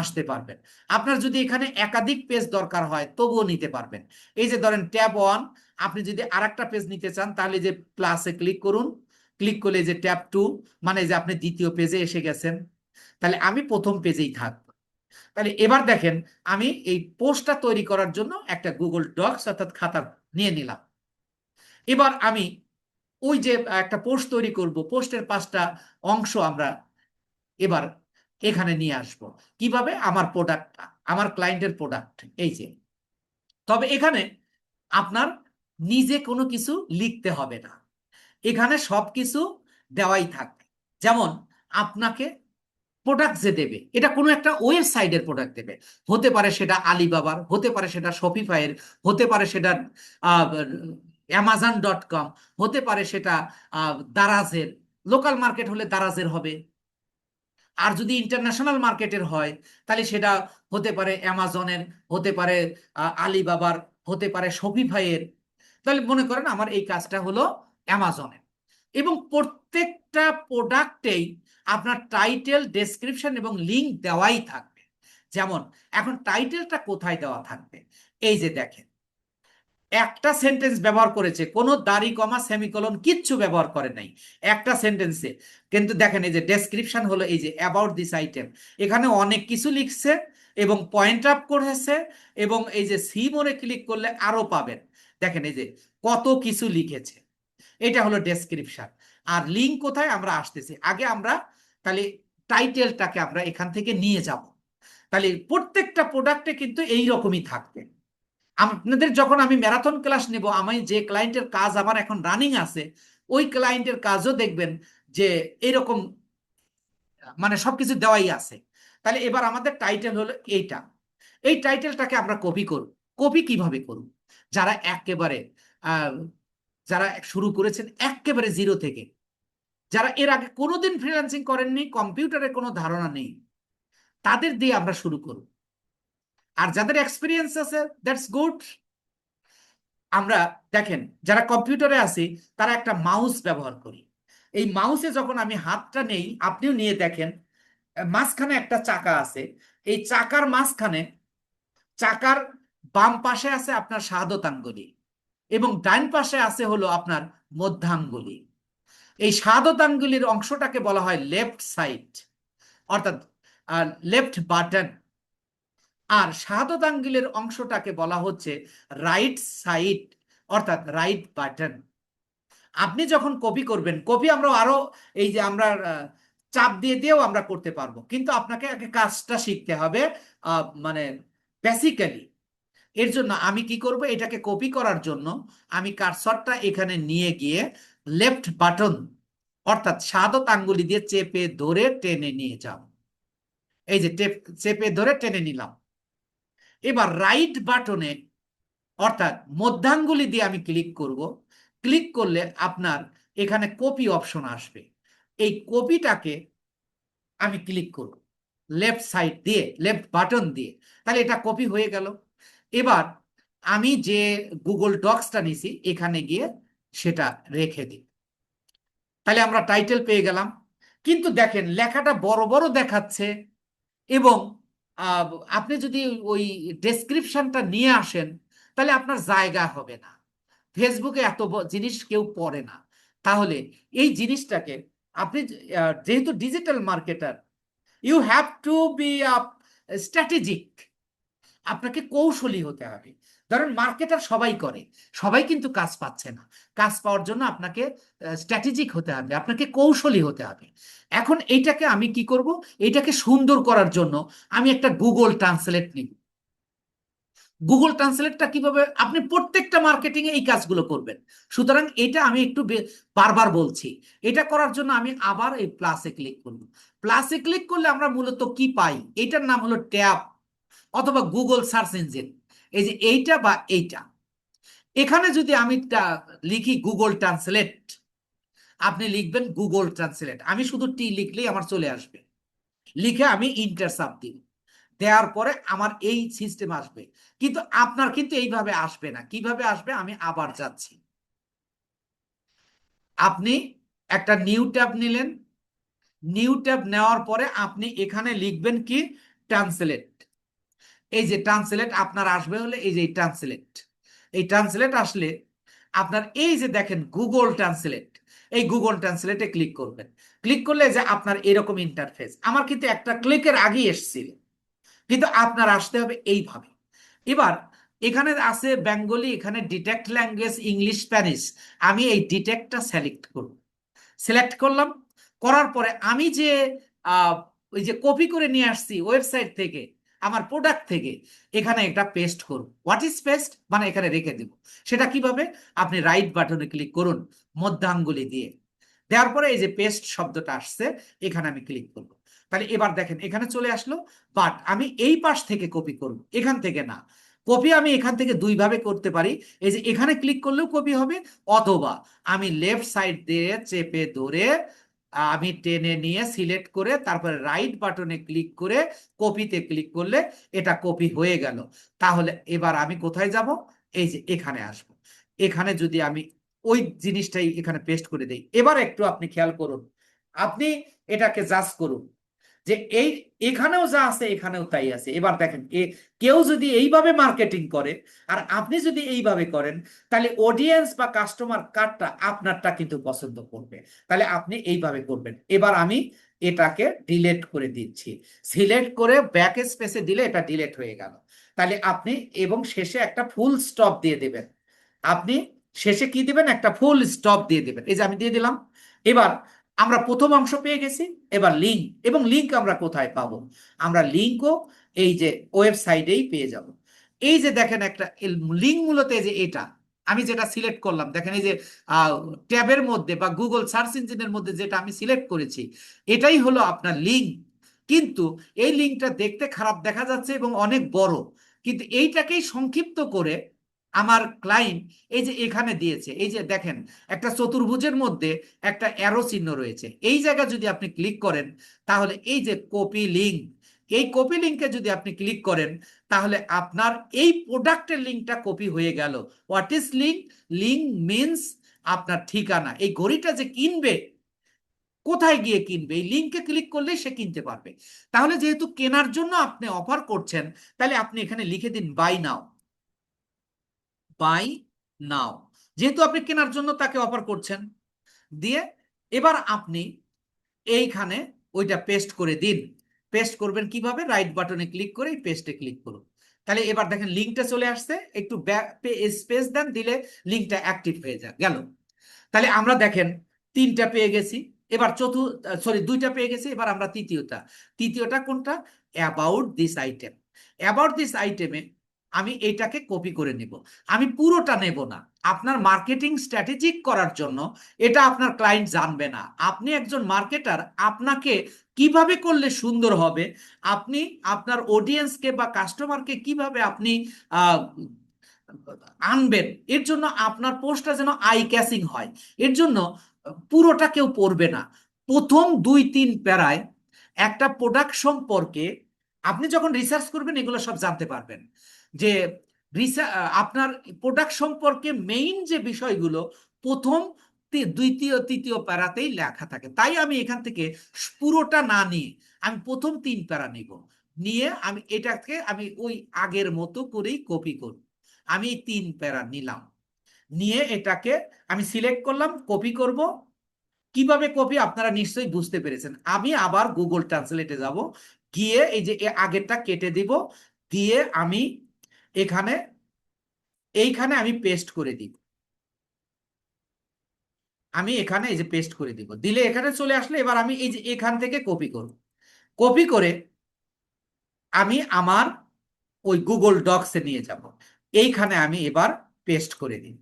আসতে পারবেন। আপনার যদি এখানে একাধিক পেজ দরকার হয় তবুও নিতে পারবেন। এই যে ধরেন ট্যাব 1, আপনি যদি আরেকটা পেজ নিতে চান তাহলে যে প্লাসে ক্লিক করুন। ক্লিক করলে যে ট্যাব 2, মানে যে আপনি দ্বিতীয় পেজে এসে গেছেন। তাহলে আমি প্রথম পেজেই থাকবো। তাহলে এবার দেখেন, আমি এই পোস্টটা তৈরি করার জন্য একটা গুগল ডকস অর্থাৎ খাতা নিয়ে নিলাম। এবার আমি ওই যে একটা পোস্ট তৈরি করব, পোস্টের 5টা অংশ আমরা এবার এখানে নিয়ে আসব। কিভাবে? আমার প্রোডাক্ট, আমার ক্লায়েন্টের প্রোডাক্ট এই যে। তবে এখানে আপনার নিজে কোনো কিছু লিখতে হবে না, এখানে সবকিছু দেওয়াই থাকবে। যেমন আপনাকে প্রোডাক্ট যে দেবে, এটা কোনো একটা ওয়েবসাইটের প্রোডাক্ট দেবে। হতে পারে সেটা আলিবাবার, হতে পারে সেটা শপিফাইয়ের, হতে পারে সেটা অ্যামাজন.com, হতে পারে সেটা দারাজের। লোকাল মার্কেট হলে দারাজের হবে, আর যদি ইন্টারন্যাশনাল মার্কেটের হয় তাহলে সেটা হতে পারে অ্যামাজনের, হতে পারে আলিবাবার, হতে পারে শপিফাইয়ের। তাহলে মনে করেন আমার এই কাজটা হলো অ্যামাজনের, এবং প্রত্যেকটা প্রোডাক্টেই আপনার টাইটেল, ডেসক্রিপশন এবং লিঙ্ক দেওয়াই থাকবে। যেমন এখন টাইটেলটা কোথায় দেওয়া থাকবে? এই যে দেখেন, একটা সেন্টেন্স ব্যবহার করেছে, কোনো দাড়ি কমা সেমিকোলন কিচ্ছু ব্যবহার করে নাই, একটা সেন্টেন্সে। কিন্তু দেখেন এই যে ডেসক্রিপশন হলো এই যে অ্যাবাউট দিস আইটেম, এখানে অনেক কিছু লিখছে এবং পয়েন্ট আপ করেছে, এবং এই যে সি মোরে ক্লিক করলে আরো পাবেন। দেখেন এই যে কত কিছু লিখেছে। এটা হলো ডেসক্রিপশন। আর লিঙ্ক কোথায় আমরা আসতেছি, আগে আমরা তাহলে টাইটেলটাকে আমরা এখান থেকে নিয়ে যাব। তাহলে প্রত্যেকটা প্রোডাক্টে কিন্তু এই রকমই থাকবে। আপনাদের যখন আমি ম্যারাথন ক্লাস নেব, আমি যে ক্লায়েন্টের কাজ আমার এখন রানিং আছে, ওই ক্লায়েন্টের কাজও দেখবেন যে এরকম, মানে সবকিছু দেওয়াই আছে। তাহলে এবার আমাদের টাইটেল হলো এইটা। এই টাইটেলটাকে আমরা কপি করব। কপি কিভাবে করব? যারা একেবারে আহ, যারা শুরু করেছেন একেবারে জিরো থেকে, যারা এর আগে কোনোদিন ফ্রিল্যান্সিং করেননি, কম্পিউটারের কোনো ধারণা নেই, তাদের দিয়ে আমরা শুরু করব। আর যাদের এক্সপিরিয়েন্স আছে, দ্যাটস গুড। আমরা দেখেন যারা কম্পিউটারে আছি তারা একটা মাউস ব্যবহার করি। এই মাউসে যখন আমি হাতটা নেই, আপনিও নিয়ে দেখেন, মাঝখানে একটা চাকা আছে। এই চাকার মাঝখানে, চাকার বাম পাশে আছে আপনার শাহাদত আঙ্গুলি এবং ডান পাশে আছে হলো আপনার মধ্যাঙ্গুলি। এই শাহাদত আঙ্গুলির অংশটাকে বলা হয় লেফট সাইড, অর্থাৎ লেফট বাটন। আর শাহাদত আঙ্গুলের অংশটাকে বলা হচ্ছে রাইট সাইড, অর্থাৎ রাইট বাটন। আপনি যখন কপি করবেন, কপি আমরা আরো এই যে আমরা চাপ দিয়ে দিয়েও আমরা করতে পারবো, কিন্তু আপনাকে আগে কাজটা শিখতে হবে মানে বেসিক্যালি। এর জন্য আমি কি করব, এটাকে কপি করার জন্য আমি কার্সরটা এখানে নিয়ে গিয়ে লেফট বাটন অর্থাৎ শাহাদত আঙ্গুলি দিয়ে চেপে ধরে টেনে নিয়ে যাব। এই যে চেপে ধরে টেনে নিলাম। এবার রাইট বাটনে অর্থাৎ মধ্যাঙ্গুলি দিয়ে আমি ক্লিক করব। ক্লিক করলে আপনার এখানে কপি অপশন আসবে। এই কপিটাকে আমি ক্লিক করব লেফট সাইড দিয়ে, লেফট বাটন দিয়ে, তাহলে এটা কপি হয়ে গেল। এবার আমি যে গুগল ডক্সটা নিছি এখানে গিয়ে সেটা রেখে দিই। তাহলে আমরা টাইটেল পেয়ে গেলাম, কিন্তু দেখেন লেখাটা বড় বড় দেখাচ্ছে এবং আহ, আপনি যদি ওই ডেসক্রিপশনটা নিয়ে আসেন তাহলে আপনার জায়গা হবে না। ফেসবুকে এত জিনিস কেউ পড়ে না। তাহলে এই জিনিসটাকে আপনি যেহেতু digital marketer, you have to be strategic. আপনাকে কৌশলী হতে হবে। ধরেন মার্কেটার সবাই করে, সবাই কিন্তু কাজ পাচ্ছে না। কাজ পাওয়ার জন্য আপনাকে স্ট্র্যাটেজিক হতে হবে, আপনাকে কৌশলী হতে হবে। এখন এইটাকে আমি কি করব, এটাকে সুন্দর করার জন্য আমি একটা গুগল ট্রান্সলেট নিব। গুগল ট্রান্সলেটটা কিভাবে আপনি প্রত্যেকটা মার্কেটিং এ এই কাজগুলো করবেন। সুতরাং এটা আমি একটু বারবার বলছি। এটা করার জন্য আমি আবার এই প্লাসে ক্লিক করব। প্লাসে ক্লিক করলে আমরা মূলত কি পাই, এটার নাম হলো ট্যাব অথবা গুগল সার্চ ইঞ্জিন। এই যে এইটা বা এইটা, এখানে যদি আমি লিখি গুগল ট্রান্সলেট, আপনি লিখবেন গুগল ট্রান্সলেট, আমি শুধু টি লিখলেই আমার চলে আসবে। লিখে আমি ইন্টার চাপ দিব, দেওয়ার পরে আমার এই সিস্টেম আসবে। কিন্তু আপনার কিন্তু এইভাবে আসবে না। কিভাবে আসবে, আমি আবার যাচ্ছি। আপনি একটা নিউ ট্যাব নিলেন, নিউ ট্যাব নেওয়ার পরে আপনি এখানে লিখবেন কি ট্রান্সলেট। এই যে ট্রান্সলেট আপনার আসবে হলে এই যে ট্রান্সলেট, এই ট্রান্সলেট আসলে আপনার এই যে দেখেন গুগল ট্রান্সলেট, এই গুগল ট্রান্সলেটে ক্লিক করবেন। ক্লিক করলে যে আপনার এরকম ইন্টারফেস, আমার কিন্তু একটা ক্লিকের আগেই এসেছিল, কিন্তু আপনার আসতে হবে এইভাবে। এবার এখানে আছে বেঙ্গলি, এখানে ডিটেক্ট ল্যাঙ্গুয়েজ ইংলিশ স্প্যানিশ, আমি এই ডিটেক্টটা সিলেক্ট করব। সিলেক্ট করলাম, করার পরে আমি যে ওই যে কপি করে নিয়ে আসছি ওয়েবসাইট থেকে, আমার প্রোডাক্ট থেকে, এখানে একটা পেস্ট করব। হোয়াট ইজ পেস্ট মানে এখানে রেখে দেব। সেটা কিভাবে, আপনি রাইট বাটনে ক্লিক করুন মধ্যাঙ্গুলি দিয়ে, দেওয়ার পরে এই যে পেস্ট শব্দটা আসছে এখানে আমি ক্লিক করব। তাহলে এবার দেখেন এখানে চলে আসলো। বাট আমি এই পাশ থেকে কপি করব, এখান থেকে না। কপি আমি এখান থেকে দুই ভাবে করতে পারি। এই যে এখানে ক্লিক করলেও কপি হবে, অথবা আমি লেফট সাইড দিয়ে চেপে ধরে আমি টেনে নিয়ে সিলেক্ট করে তারপরে রাইট বাটনে ক্লিক করে কপিতে ক্লিক করলে এটা কপি হয়ে গেল। তাহলে এবার আমি কোথায় যাব, এই যে এখানে আসব। এখানে যদি আমি ওই জিনিসটাই এখানে পেস্ট করে দেই, এবার একটু আপনি খেয়াল করুন, আপনি এটাকে জাজ করুন যে এই এখানেও যা আছে এখানেও তাই আছে। এবার দেখেন কেউ যদি এইভাবে মার্কেটিং করে আর আপনি যদি এইভাবে করেন, তাহলে অডিয়েন্স বা কাস্টমার কার্ডটা আপনারটা কিন্তু পছন্দ করবে। তাহলে আপনি এইভাবে করবেন। এবার আমি এটাকে ডিলেট করে দিচ্ছি, সিলেক্ট করে ব্যাক স্পেসে দিলে এটা ডিলেট হয়ে গেল। তাহলে আপনি এবং শেষে একটা ফুল স্টপ দিয়ে দেবেন। আপনি শেষে কি দিবেন, একটা ফুল স্টপ দিয়ে দিবেন। এই যে আমি দিয়ে দিলাম। এবার আমরা প্রথম অংশ পেয়ে গেছি। এবার লিঙ্ক, এবং লিঙ্ক আমরা কোথায় পাবো, আমরা লিঙ্কও এই যে ওয়েবসাইটেই পেয়ে যাব। এই যে দেখেন একটা লিঙ্ক মূলত এই যে এটা আমি যেটা সিলেক্ট করলাম, দেখেন এই যে ট্যাবের মধ্যে বা গুগল সার্চ ইঞ্জিনের মধ্যে যেটা আমি সিলেক্ট করেছি, এটাই হলো আপনার লিঙ্ক। কিন্তু এই লিঙ্কটা দেখতে খারাপ দেখা যাচ্ছে এবং অনেক বড়, কিন্তু এইটাকেই সংক্ষিপ্ত করে আমার ক্লায়েন্ট এই যে এখানে দিয়েছে। এই যে দেখেন একটা চতুর্ভুজের মধ্যে একটা অ্যারো চিহ্ন রয়েছে, এই জায়গা যদি আপনি ক্লিক করেন তাহলে এই যে কপি লিঙ্ক, এই কপি লিঙ্কে যদি আপনি ক্লিক করেন তাহলে আপনার এই প্রোডাক্টের লিঙ্কটা কপি হয়ে গেল। What is link? Link means আপনার ঠিকানা। এই ঘড়িটা যে কিনবে, কোথায় গিয়ে কিনবে, এই লিঙ্কে ক্লিক করলেই সে কিনতে পারবে। তাহলে যেহেতু কেনার জন্য আপনি অফার করছেন, তাহলে আপনি এখানে লিখে দিন বাই নাও। বাই নাও, যেহেতু আপনি কেনার জন্য তাকে অফার করছেন, দিয়ে এবার আপনি এইখানে ওইটা পেস্ট করে দিন। পেস্ট করবেন কিভাবে? রাইট বাটনে ক্লিক করে এই পেস্টে ক্লিক করুন। তাহলে এবার দেখেন লিঙ্কটা চলে আসছে, একটু স্পেস দেন, দিলে লিঙ্কটা অ্যাক্টিভ হয়ে গেল। তাহলে আমরা দেখেন 3টা পেয়ে গেছি, এবার দুইটা পেয়ে গেছি, এবার আমরা তৃতীয়টা কোনটা? About this item. About this আইটেমে আমি এইটাকে কপি করে নেব। আমি পুরোটা নেব না, আপনার মার্কেটিং স্ট্র্যাটেজিক করার জন্য এটা আপনার ক্লায়েন্ট জানবে না। আপনি একজন মার্কেটার, আপনাকে কিভাবে করলে সুন্দর হবে, আপনি আপনার অডিয়েন্সকে বা কাস্টমারকে কিভাবে আপনি আনবেন, এর জন্য আপনার পোস্টটা যেন আই ক্যাচিং হয়, এর জন্য পুরোটা কেউ পড়বে না। প্রথম 2-3 প্যারায় একটা প্রোডাক্ট সম্পর্কে আপনি যখন রিসার্চ করবেন এগুলো সব জানতে পারবেন, যে আপনার প্রোডাক্ট সম্পর্কে মেইন যে বিষয়গুলো প্রথম, দ্বিতীয়, তৃতীয় প্যারাতেই লেখা থাকে। তাই আমি এখান থেকে পুরোটা না নিয়ে আমি প্রথম 3 প্যারা নিব, নিয়ে আমি এটাকে আমি ওই আগের মতো করেই কপি করব। আমি 3 প্যারা নিলাম, নিয়ে এটাকে আমি সিলেক্ট করলাম, কপি করব। কিভাবে কপি আপনারা নিশ্চয়ই বুঝতে পেরেছেন। আমি আবার গুগল ট্রান্সলেটে যাব, গিয়ে এই যে আগেরটা কেটে দিব, দিয়ে আমি এইখানে আমি পেস্ট করে দিব। আমি এখানে এই যে পেস্ট করে দিব, দিলে এখানে চলে আসলে এবার আমি এই যে এখান থেকে কপি করব। কপি করে আমি আমার ওই গুগল ডক্সে নিয়ে যাব, এইখানে আমি এবার পেস্ট করে দিই।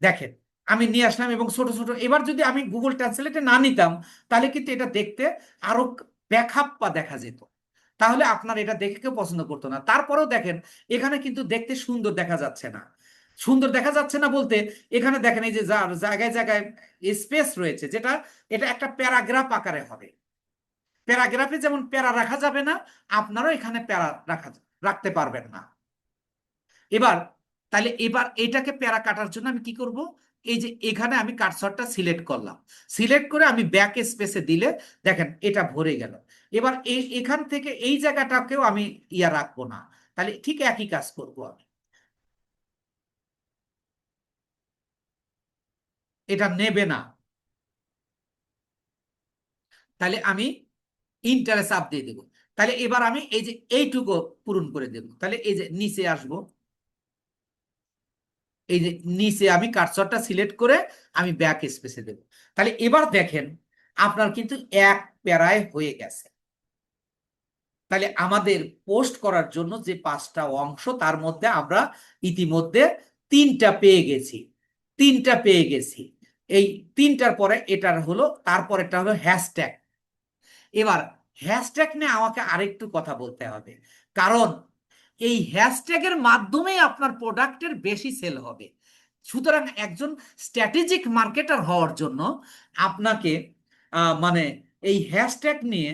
দেখেন আমি নিয়ে আসলাম, এবং ছোট ছোট, এবার যদি আমি গুগল ট্রান্সলেটে না নিতাম তাহলে কিন্তু এটা দেখতে আরো বেখাপ্পা দেখা যেত, তাহলে আপনার এটা দেখে কেউ পছন্দ করতো না। তারপরেও দেখেন এখানে কিন্তু দেখতে সুন্দর দেখা যাচ্ছে না। সুন্দর দেখা যাচ্ছে না বলতে, এখানে দেখেন এই যে জায়গায় জায়গায় স্পেস রয়েছে, যেটা এটা একটা প্যারাগ্রাফ আকারে হবে। প্যারাগ্রাফে যেমন প্যারা রাখা যাবে না, আপনারও এখানে প্যারা রাখতে পারবেন না। এবার তাহলে এবার এটাকে প্যারা কাটার জন্য আমি কি করব? এই যে এখানে আমি কার্সরটা সিলেক্ট করলাম, সিলেক্ট করে আমি ব্যাক স্পেসে দিলে দেখেন এটা ভরে গেল। এবার এখান থেকে এই জায়গাটাকেও আমি রাখবো না, তাহলে ঠিক একই কাজ করব আমি। এটা নেবে না, তাহলে আমি ইন্টারে চাপ দিয়ে দেবো। তাহলে এবার আমি এই যে এইটুকু পূরণ করে দেব। তাহলে এই যে নিচে আসবো, এই যে নিচে আমি কার্সরটা সিলেক্ট করে আমি ব্যাক স্পেসে দেব। তাহলে এবার দেখেন আপনার কিন্তু এক প্যারায় হয়ে গেছে। তাহলে আমাদের পোস্ট করার জন্য যে 5টা অংশ, তার মধ্যে আমরা ইতিমধ্যে 3টা পেয়ে গেছি। 3টা পেয়ে গেছি। এই 3টার পরে এটার হলো, তারপরেটা হলো হ্যাশট্যাগ। এবার হ্যাশট্যাগ নিয়ে আমাকে আরেকটু কথা বলতে হবে, কারণ এই হ্যাশট্যাগের মাধ্যমেই আপনার প্রোডাক্টের বেশি সেল হবে। সুতরাং একজন স্ট্র্যাটেজিক মার্কেটার হওয়ার জন্য আপনাকে মানে এই হ্যাশট্যাগ নিয়ে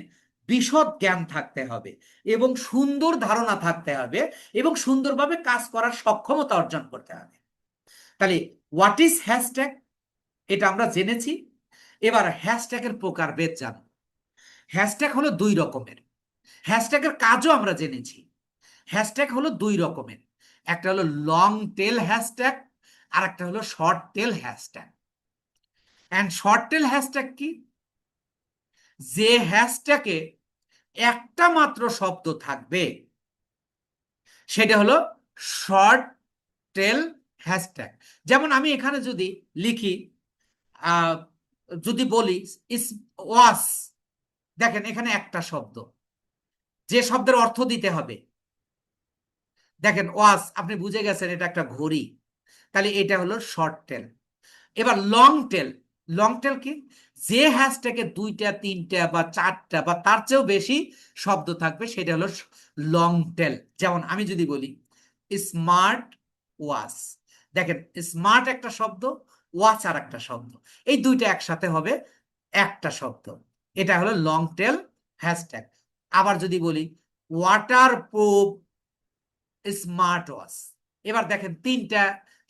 বিশদ জ্ঞান থাকতে হবে, এবং সুন্দর ধারণা থাকতে হবে, এবং সুন্দরভাবে কাজ করার সক্ষমতা অর্জন করতে হবে। তাহলে হোয়াট ইজ হ্যাশট্যাগ, এটা আমরা জেনেছি। এবার হ্যাশট্যাগের প্রকারভেদ জানব। হ্যাশট্যাগ হলো 2 রকমের, হ্যাশট্যাগের কাজও আমরা জেনেছি। হ্যাশট্যাগ হলো 2 রকমের, একটা হলো লং টেল হ্যাশট্যাগ, আর একটা হলো short tail hashtag. And short tail hashtag কি? যে হ্যাশট্যাগে একটা মাত্র শব্দ থাকবে সেটা হলো শর্ট টেল হ্যাশট্যাগ। যেমন আমি এখানে যদি লিখি, যদি বলি ইস ওয়াস, দেখেন এখানে একটা শব্দ, যে শব্দের অর্থ দিতে হবে, দেখেন ওয়াস, আপনি বুঝে গেছেন এটা একটা ঘড়ি, তাহলে এটা হলো শর্ট টেল। এবার লং টেল, লং টেল কি? যে হ্যাশট্যাগে 2টা 3টা বা 4টা বা তার চেয়েও বেশি শব্দ থাকবে সেটা হলো লং টেল। যেমন আমি যদি বলি স্মার্ট ওয়াচ, দেখেন স্মার্ট একটা শব্দ, ওয়াচ আর একটা শব্দ, এই 2টা একসাথে হবে একটা শব্দ, এটা হলো লং টেল হ্যাশট্যাগ। আবার যদি বলি ওয়াটারপ্রুফ স্মার্ট ওয়াচ। এবার দেখেন তিনটা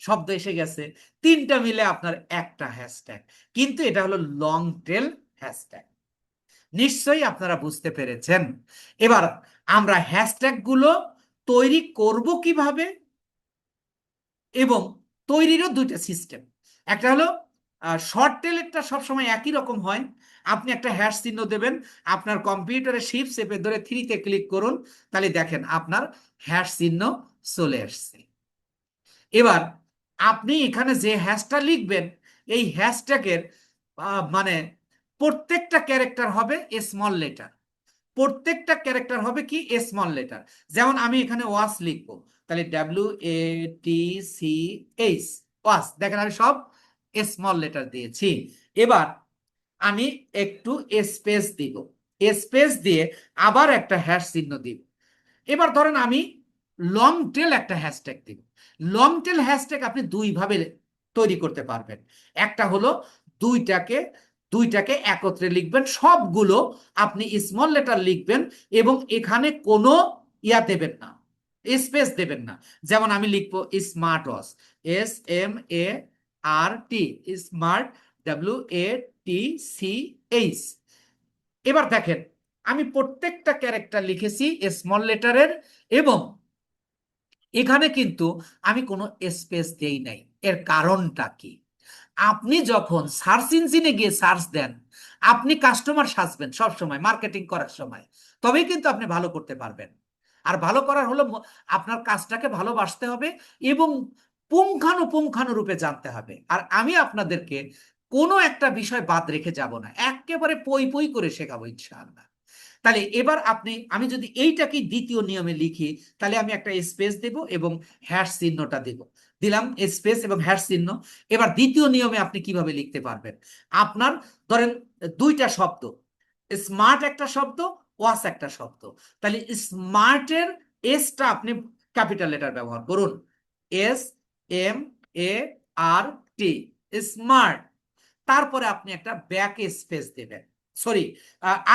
শব্দ এসে গেছে, তিনটা মিলে আপনার একটা হ্যাশট্যাগ, কিন্তু এটা হলো লং টেল হ্যাশট্যাগ। নিশ্চয়ই আপনারা বুঝতে পেরেছেন। এবার আমরা হ্যাশট্যাগ গুলো তৈরি করব কিভাবে, এবং তৈরিরও দুইটা সিস্টেম। একটা হলো শর্ট টেলেরটা সবসময় একই রকম হয়। আপনি একটা হ্যাশ চিহ্ন দেবেন, আপনার কম্পিউটারে শিফট চেপে ধরে 3-তে ক্লিক করুন, তাহলে দেখেন আপনার হ্যাশ চিহ্ন চলে আসছে। এবার আপনি এখানে যে হ্যাশটা লিখবেন, এই হ্যাশট্যাগের মানে প্রত্যেকটা ক্যারেক্টার হবে স্মল লেটার, প্রত্যেকটা ক্যারেক্টার হবে কি স্মল লেটার। যেমন আমি এখানে ওয়াচ লিখবো, তাহলে WATCH, ওয়াচ, দেখেন আমি সব স্মল লেটার দিয়েছি। এবার আমি একটু স্পেস দিব, স্পেস দিয়ে আবার একটা হ্যাশ চিহ্ন দিব। এবার ধরেন আমি লং টেল একটা হ্যাশট্যাগ দিব। লং টেল হ্যাশট্যাগ আপনি দুই ভাবে তৈরি করতে পারবেন। একটা হলো দুইটাকে দুইটাকে একত্রে লিখবেন, সবগুলো আপনি স্মল লেটার লিখবেন এবং এখানে কোনো ইয়া দেবেন না, স্পেস দেবেন না। যেমন আমি লিখবো smart watch, SMART, smart, WATCH। এবার দেখেন আমি প্রত্যেকটা ক্যারেক্টার লিখেছি স্মল লেটারের, এবং এখানে কিন্তু আমি কোনো স্পেস দেই নাই। এর কারণটা কি? আপনি যখন সার্চ ইঞ্জিনে গিয়ে সার্চ দেন, আপনি কাস্টমার সাজবেন সবসময় মার্কেটিং করার সময়, তবেই কিন্তু আপনি ভালো করতে পারবেন। আর ভালো করার হলো আপনার কাজটাকে ভালোবাসতে হবে এবং পুঙ্খানুপুঙ্খানুরূপে জানতে হবে। আর আমি আপনাদেরকে কোনো একটা বিষয় বাদ রেখে যাব না, একেবারে পই পই করে শেখাবো ইনশাআল্লাহ। তাহলে এবার আমি যদি এইটাকে দ্বিতীয় নিয়মে লিখি, তাহলে আমি একটা স্পেস দেব এবং হ্যাশ চিহ্নটা দেব, দিলাম স্পেস এবং হ্যাশ চিহ্ন। এবার দ্বিতীয় নিয়মে আপনি কিভাবে লিখতে পারবেন? আপনার ধরেন দুইটা শব্দ, স্মার্ট একটা শব্দ, ওয়াচ একটা শব্দ, তাহলে স্মার্টের এসটা আপনি ক্যাপিটাল লেটার ব্যবহার করুন, SMART, স্মার্ট। তারপরে আপনি একটা ব্যাক স্পেস দেবেন, সরি,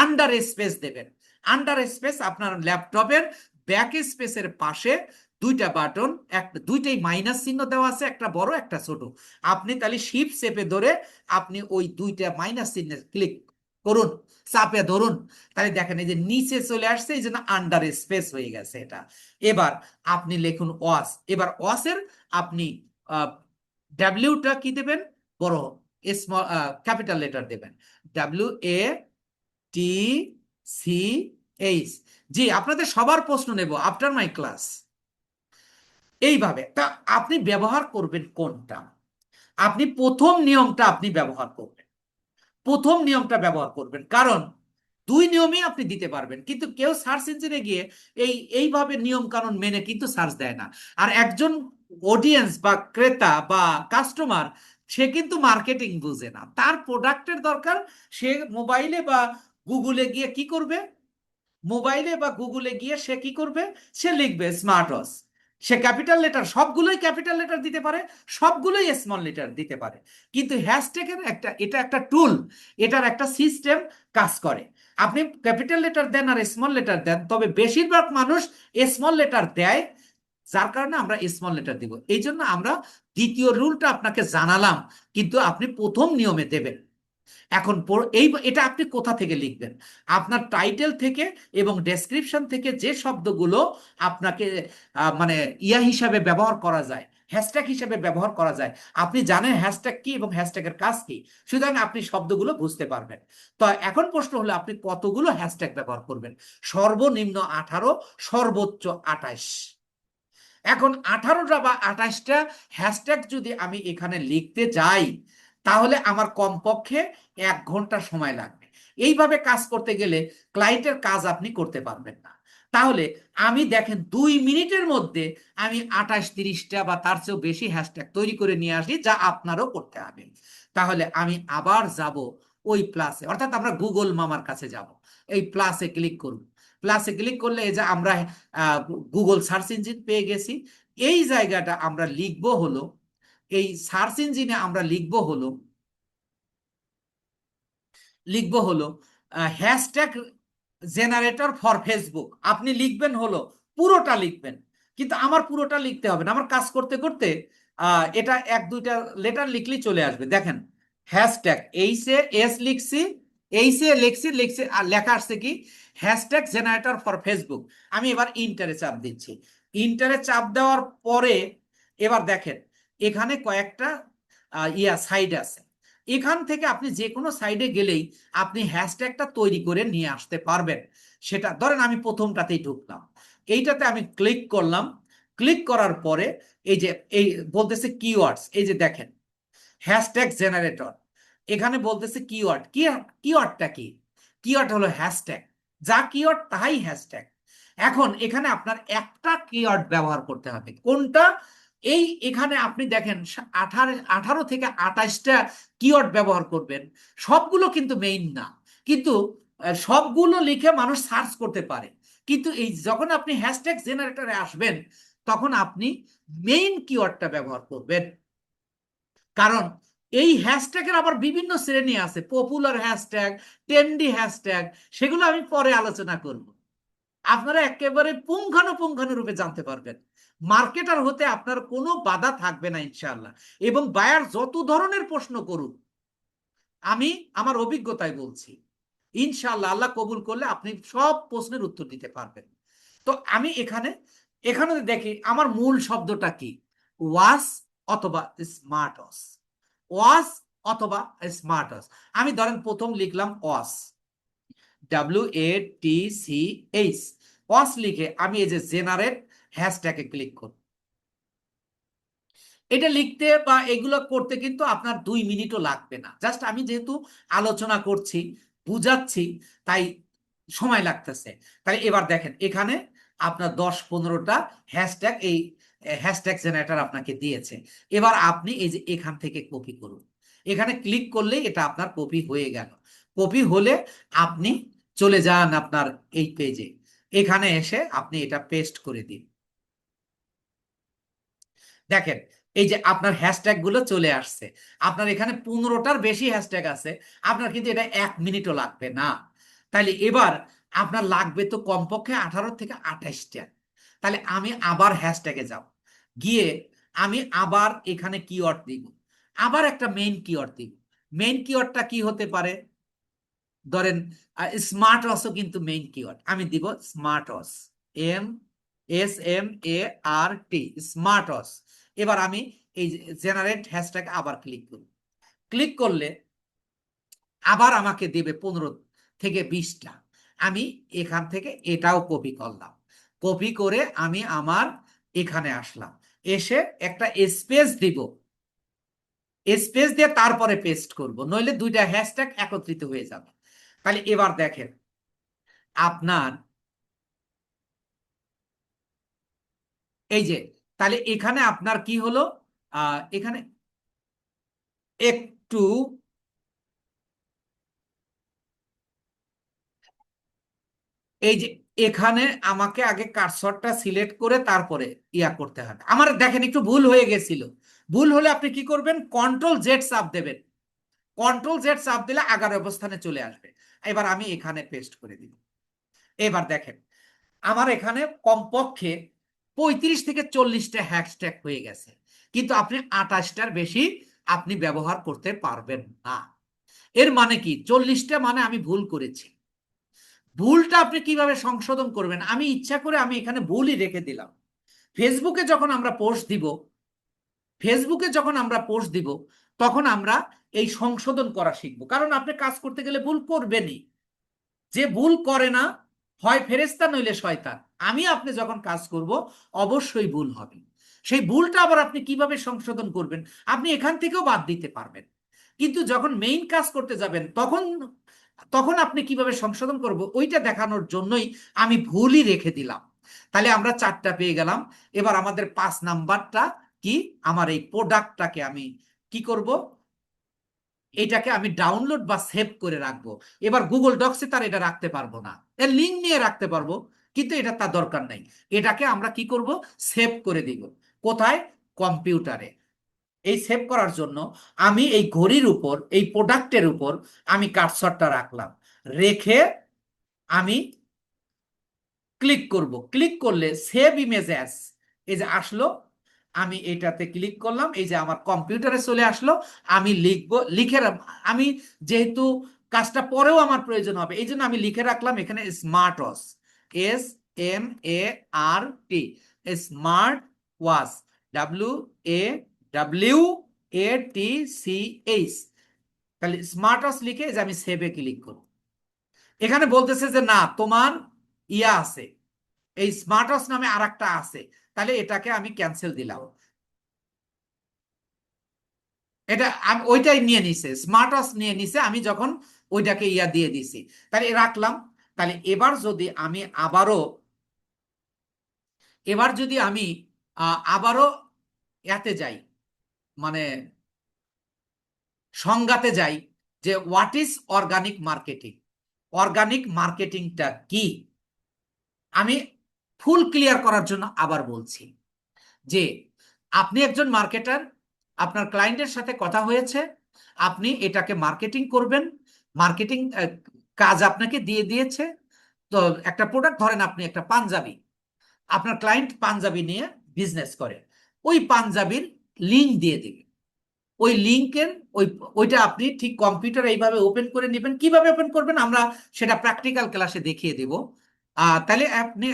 আন্ডার স্পেস দেবেন। আন্ডার স্পেস আপনার ল্যাপটপের ব্যাক স্পেসের পাশে দুইটা বাটন, একটা দুইটাই মাইনাস চিহ্ন দেওয়া আছে, একটা বড় একটা ছোট। আপনি তাহলে শিফট চেপে ধরে আপনি ওই দুইটা মাইনাস চিহ্নে ক্লিক করুন, চাপে ধরুন, তাহলে দেখেন এই যে নিচে চলে আসছে, এই জন্য আন্ডার স্পেস হয়ে গেছে এটা। এবার আপনি লিখুন ওয়াচ। এবার ওয়াচের আপনি ডাব্লিউটা কি দেবেন? বড় স্মল ক্যাপিটাল লেটার দেবেন, WATCH। জি, আপনাদের সবার প্রশ্ন নেব আফটার মাই ক্লাস। এইভাবে তা আপনি ব্যবহার করবেন কোনটা? আপনি প্রথম নিয়মটা আপনি ব্যবহার করবেন, প্রথম নিয়মটা ব্যবহার করবেন, কারণ দুই নিয়মই আপনি দিতে পারবেন, কিন্তু কেউ সার্চ ইঞ্জিনে গিয়ে এইভাবে নিয়ম কানুন মেনে কিন্তু সার্চ দেয় না। আর একজন অডিয়েন্স বা ক্রেতা বা কাস্টমার, সে কিন্তু মার্কেটিং বুঝে না, তার প্রোডাক্টের দরকার। সে মোবাইলে বা গুগলে গিয়ে কি করবে? মোবাইলে বা গুগলে গিয়ে সে কি করবে? সে লিখবে স্মার্ট ওয়াচ। সে ক্যাপিটাল লেটার সবগুলোই ক্যাপিটাল লেটার দিতে পারে, সবগুলোই স্মল লেটার দিতে পারে, কিন্তু হ্যাশট্যাগের এটা একটা টুল, এটার একটা সিস্টেম কাজ করে। আপনি ক্যাপিটাল লেটার দেন আর স্মল লেটার দেন, তবে বেশিরভাগ মানুষ স্মল লেটার দেয়, যার কারণে আমরা স্মল লেটার দিব। এই জন্য আমরা দ্বিতীয় রুলটা আপনাকে জানালাম, কিন্তু আপনি প্রথম নিয়মে দেবেন। এখন এটা আপনি কোথা থেকে লিখবেন? আপনার টাইটেল থেকে এবং ডেসক্রিপশন থেকে যে শব্দগুলো আপনাকে মানে ইয়া হিসাবে ব্যবহার করা যায়, হ্যাশট্যাগ হিসাবে ব্যবহার করা যায়, আপনি জানেন হ্যাশট্যাগ কি এবং হ্যাশট্যাগের কাজ কি, সুতরাং আপনি শব্দগুলো বুঝতে পারবেন। তো এখন প্রশ্ন হলো আপনি কতগুলো হ্যাশট্যাগ ব্যবহার করবেন? সর্বনিম্ন 18, সর্বোচ্চ 28। এখন 18টা বা 28টা হ্যাশট্যাগ যদি আমি এখানে লিখতে যাই, তাহলে আমার কমপক্ষে 1 ঘন্টা সময় লাগবে। এইভাবে কাজ করতে গেলে ক্লায়েন্টের কাজ আপনি করতে পারবেন না। তাহলে আমি দেখেন 2 মিনিটের মধ্যে আমি 28-30টা বা তার চেয়েও বেশি হ্যাশট্যাগ তৈরি করে নিয়ে আসি, যা আপনারও করতে হবে। তাহলে আমি আবার যাব ওই প্লাসে, অর্থাৎ আমরা গুগল মামার কাছে যাব, এই প্লাসে ক্লিক করব। প্লাসে ক্লিক করলে এই যে আমরা গুগল সার্চ ইঞ্জিন পেয়ে গেছি। এই জায়গাটা আমরা লিখবো হলো, এই সার্চ ইঞ্জিনে আমরা লিখবো হলো হ্যাশট্যাগ জেনারেটর ফর ফেসবুক আপনি লিখবেন হলো পুরোটা লিখবেন, কিন্তু আমার পুরোটা লিখতে হবে না, আমার কাজ করতে করতে এটা এক দুইটা লেটার লিখলেই চলে আসবে। দেখেন হ্যাশট্যাগ এইচে এস লিখছি, এইচে লিখছি লিখছি আর লেখা আসছে কি হ্যাশট্যাগ জেনারেটর ফর ফেসবুক। আমি এবার ইন্টারে চাপ দিচ্ছি। ইন্টারে চাপ দেওয়ার পরে এবার দেখেন এখানে কয়েকটা সাইড আছে, এখান থেকে আপনি যে কোনো সাইডে গেলেই আপনি হ্যাশট্যাগটা তৈরি করে নিয়ে আসতে পারবেন। সেটা ধরেন আমি প্রথমটাতেই ঢুকলাম, এইটাতে আমি ক্লিক করলাম, ক্লিক করার পরে এই যে এই বলতেছে কিওয়ার্ডস, এই যে দেখেন হ্যাশট্যাগ জেনারেটর, এখানে বলতেছে কিওয়ার্ড। কিওয়ার্ডটা কি? কিওয়ার্ড হলো হ্যাশট্যাগ, যা কিওয়ার্ড তাই হ্যাশট্যাগ। এখন এখানে আপনার একটা কিওয়ার্ড ব্যবহার করতে হবে, কোনটা? এই এখানে আপনি দেখেন 18 থেকে 28টা কিওয়ার্ড ব্যবহার করবেন, সবগুলো কিন্তু মেইন না, কিন্তু সবগুলো লিখে মানুষ সার্চ করতে পারে, কিন্তু এই যখন আপনি হ্যাশট্যাগ জেনারেটরে আসবেন তখন আপনি মেইন কিওয়ার্ডটা ব্যবহার করবেন। কারণ এই হ্যাশট্যাগের আবার বিভিন্ন শ্রেণী আছে, পপুলার হ্যাশট্যাগ, ট্রেন্ডি হ্যাশট্যাগ, সেগুলো আমি পরে আলোচনা করব। আপনারা একেবারে পুঙ্খানুপুঙ্খানু রূপে জানতে পারবেন। মার্কেটার হতে আপনার কোনো বাধা থাকবে না ইনশাআল্লাহ। এবং বায়ার যত ধরনের প্রশ্ন করুন, আমি আমার অভিজ্ঞতায় বলছি, ইনশাআল্লাহ আল্লাহ কবুল করলে আপনি সব প্রশ্নের উত্তর দিতে পারবেন। তো আমি এখানে এখানে দেখি আমার মূল শব্দটা কি, ওয়াস অথবা স্মার্ট ওয়াস, ওয়াস অথবা স্মার্ট ওয়াস। আমি ধরেন প্রথম লিখলাম ওয়াস, WATCH, ওয়াস লিখে আমি এই যে জেনারেট হ্যাশট্যাগে ক্লিক করব। এটা লিখতে বা এগুলো করতে কিন্তু আপনার 2 মিনিটও লাগবে না, জাস্ট আমি যেহেতু আলোচনা করছি বুঝাচ্ছি তাই সময় লাগতেছে। তাই এবার দেখেন এখানে আপনার 10-15টা হ্যাশট্যাগ এই হ্যাশট্যাগ জেনারেটর আপনাকে দিয়েছে। এবার আপনি এই যে এখান থেকে কপি করুন, এখানে ক্লিক করলেই এটা আপনার কপি হয়ে গেল। কপি হলে আপনি চলে যান আপনার এই পেজে, এখানে এসে আপনি এটা পেস্ট করে দিন। দেখেন এই যে আপনার হ্যাশট্যাগ গুলো চলে আসছে, আপনার এখানে 15টার বেশি হ্যাশট্যাগ আছে, আপনার কিন্তু এটা 1 মিনিটও লাগবে না। তাহলে এবার আপনার লাগবে তো কমপক্ষে 18 থেকে 28টা। তাহলে আমি আবার হ্যাশট্যাগে যাব, গিয়ে আমি আবার এখানে কিওয়ার্ড দিব, আবার একটা মেইন কিওয়ার্ড দিব। মেইন কিওয়ার্ডটা কি হতে পারে? ধরেন স্মার্ট ওয়াচও কিন্তু মেইন কিওয়ার্ড, আমি দিব smart watch, SMART, smart watch. এবার আমি এই জেনারেট হ্যাশট্যাগ আবার ক্লিক করি, ক্লিক করলে আবার আমাকে দেবে 15 থেকে 20টা। আমি এখান থেকে এটাও কপি করলাম, কপি করে আমি আমার এখানে আসলাম, এসে একটা স্পেস দিব, স্পেস দিয়ে তারপরে পেস্ট করব, নইলে দুইটা হ্যাশট্যাগ একত্রিত হয়ে যাবে। তাহলে এবার দেখেন আপনার এই যে, তাহলে এখানে আপনার কি হলো, এখানে একটু এই যে এখানে আমাকে আগে কার্সরটা সিলেক্ট করে তারপরে ইয়া করতে হবে। আমার দেখেন একটু ভুল হয়ে গেছিল, ভুল হলে আপনি কি করবেন, কন্ট্রোল Z চাপ দেবেন, কন্ট্রোল Z চাপ দিলে আগার অবস্থানে চলে আসবে। এবার আমি এখানে পেস্ট করে দিব। এবার দেখেন আমার এখানে কমপক্ষে 35 থেকে 40টা হ্যাশট্যাগ হয়ে গেছে, কিন্তু আপনি 28টার বেশি আপনি ব্যবহার করতে পারবেন না। এর মানে কি, 40টা মানে আমি ভুল করেছি। ভুলটা আপনি কিভাবে সংশোধন করবেন, আমি ইচ্ছা করে আমি এখানে ভুলই রেখে দিলাম। ফেসবুকে যখন আমরা পোস্ট দিব, ফেসবুকে যখন আমরা পোস্ট দিব তখন আমরা এই সংশোধন করা শিখবো, কারণ আপনি কাজ করতে গেলে ভুল করবেনই। যে ভুল করে না হয় ফেরেশতা নইলে শয়তান। আমি আপনি যখন কাজ করব অবশ্যই ভুল হবে, সেই ভুলটা আবার আপনি কিভাবে সংশোধন করবেন, আপনি এখান থেকেও বাদ দিতে পারবেন, কিন্তু যখন মেইন কাজ করতে যাবেন তখন তখন আপনি কিভাবে সংশোধন করব ওইটা দেখানোর জন্যই আমি ভুলই রেখে দিলাম। তাহলে আমরা 4টা পেয়ে গেলাম। এবার আমাদের 5 নাম্বারটা কি, আমার এই প্রোডাক্টটাকে আমি কি করব, এটাকে আমি ডাউনলোড বা সেভ করে রাখবো। এবার গুগল ডক্সে তার এটা রাখতে পারবো না, এর লিঙ্ক নিয়ে রাখতে পারবো, কিন্তু এটা তার দরকার নাই। এটাকে আমরা কি করব, সেভ করে দিব। কোথায়? কম্পিউটারে। এই সেভ করার জন্য আমি এই ঘড়ির উপর, এই প্রোডাক্টের উপর আমি কার্সরটা রাখলাম, রেখে আমি ক্লিক করব, ক্লিক করলে সেভ ইমেজ অ্যাজ এই যে আসলো, আমি এটাতে ক্লিক করলাম, এই যে আমার কম্পিউটারে চলে আসলো। আমি লিখবো, আমি যেহেতু কাজটা পরেও আমার প্রয়োজন হবে, এই জন্য আমি লিখে রাখলাম এখানে smart watch, SMART, smart watch, WATCH। তাহলে স্মার্ট ওয়াচ লিখে যে আমি সেভে ক্লিক করব। এখানে বলতেছে যে না, তোমার ইয়া আছে, এই স্মার্ট ওয়াচ নামে আরেকটা আছে, তাহলে এটাকে আমি ক্যান্সেল দিলাম। এটা আমি ওইটাই নিয়ে নিছে, স্মার্ট ওয়াচ নিয়ে নিছে, আমি যখন ওইটাকে ইয়া দিয়ে দিছি তাহলে রাখলাম। তাহলে এবার যদি আমি আবারও ইয়াতে যাই, মানে সংজ্ঞাতে যাই, যে what is organic marketing, organic মার্কেটিংটা কি, আমি ফুল ক্লিয়ার করার জন্য আবার বলছি যে আপনি একজন মার্কেটার, আপনার ক্লায়েন্টের সাথে কথা হয়েছে, আপনি এটাকে মার্কেটিং করবেন। মার্কেটিং কাজ আপনাকে দিয়ে দিয়েছে। তো একটা প্রোডাক্ট ধরেন, আপনি একটা পাঞ্জাবি, আপনার ক্লায়েন্ট পাঞ্জাবি নিয়ে বিজনেস করে, ওই পাঞ্জাবির লিঙ্ক দিয়ে দিবে। ওই লিঙ্কের ওই ওইটা আপনি ঠিক কম্পিউটার এইভাবে ওপেন করে নেবেন। কিভাবে ওপেন করবেন আমরা সেটা প্র্যাকটিক্যাল ক্লাসে দেখিয়ে দেব। তাহলে আপনি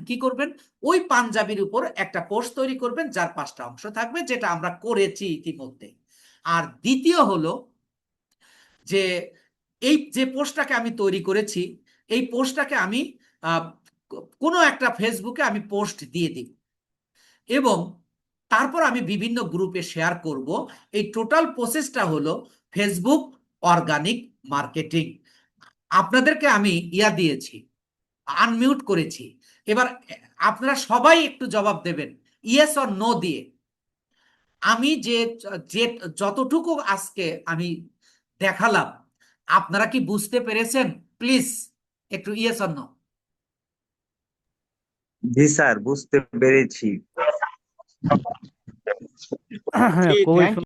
কি করবেন, ওই পাঞ্জাবির উপর একটা পোস্ট তৈরি করবেন যার 5টা অংশ থাকবে, যেটা আমরা করেছি ইতিমধ্যে। আর দ্বিতীয় হলো যে এই যে পোস্টটাকে আমি তৈরি করেছি, এই পোস্টটাকে আমি আহ, কোনো একটা ফেসবুকে আমি পোস্ট দিয়ে দিই, এবং তারপর আমি বিভিন্ন গ্রুপে শেয়ার করব। এই টোটাল প্রসেসটা হলো ফেসবুক অর্গানিক মার্কেটিং। আপনাদেরকে আমি ইয়া দিয়েছি, আনমিউট করেছি। এবার আপনারা সবাই একটু জবাব দেবেন ইয়েস অর নো দিয়ে। আমি যে যে যতটুকু আজকে আমি দেখালাম, আপনারা কি বুঝতে পেরেছেন? প্লিজ একটু ইয়েস অর নো।
জি স্যার, বুঝতে পেরেছি।
হ্যাঁ, খুবই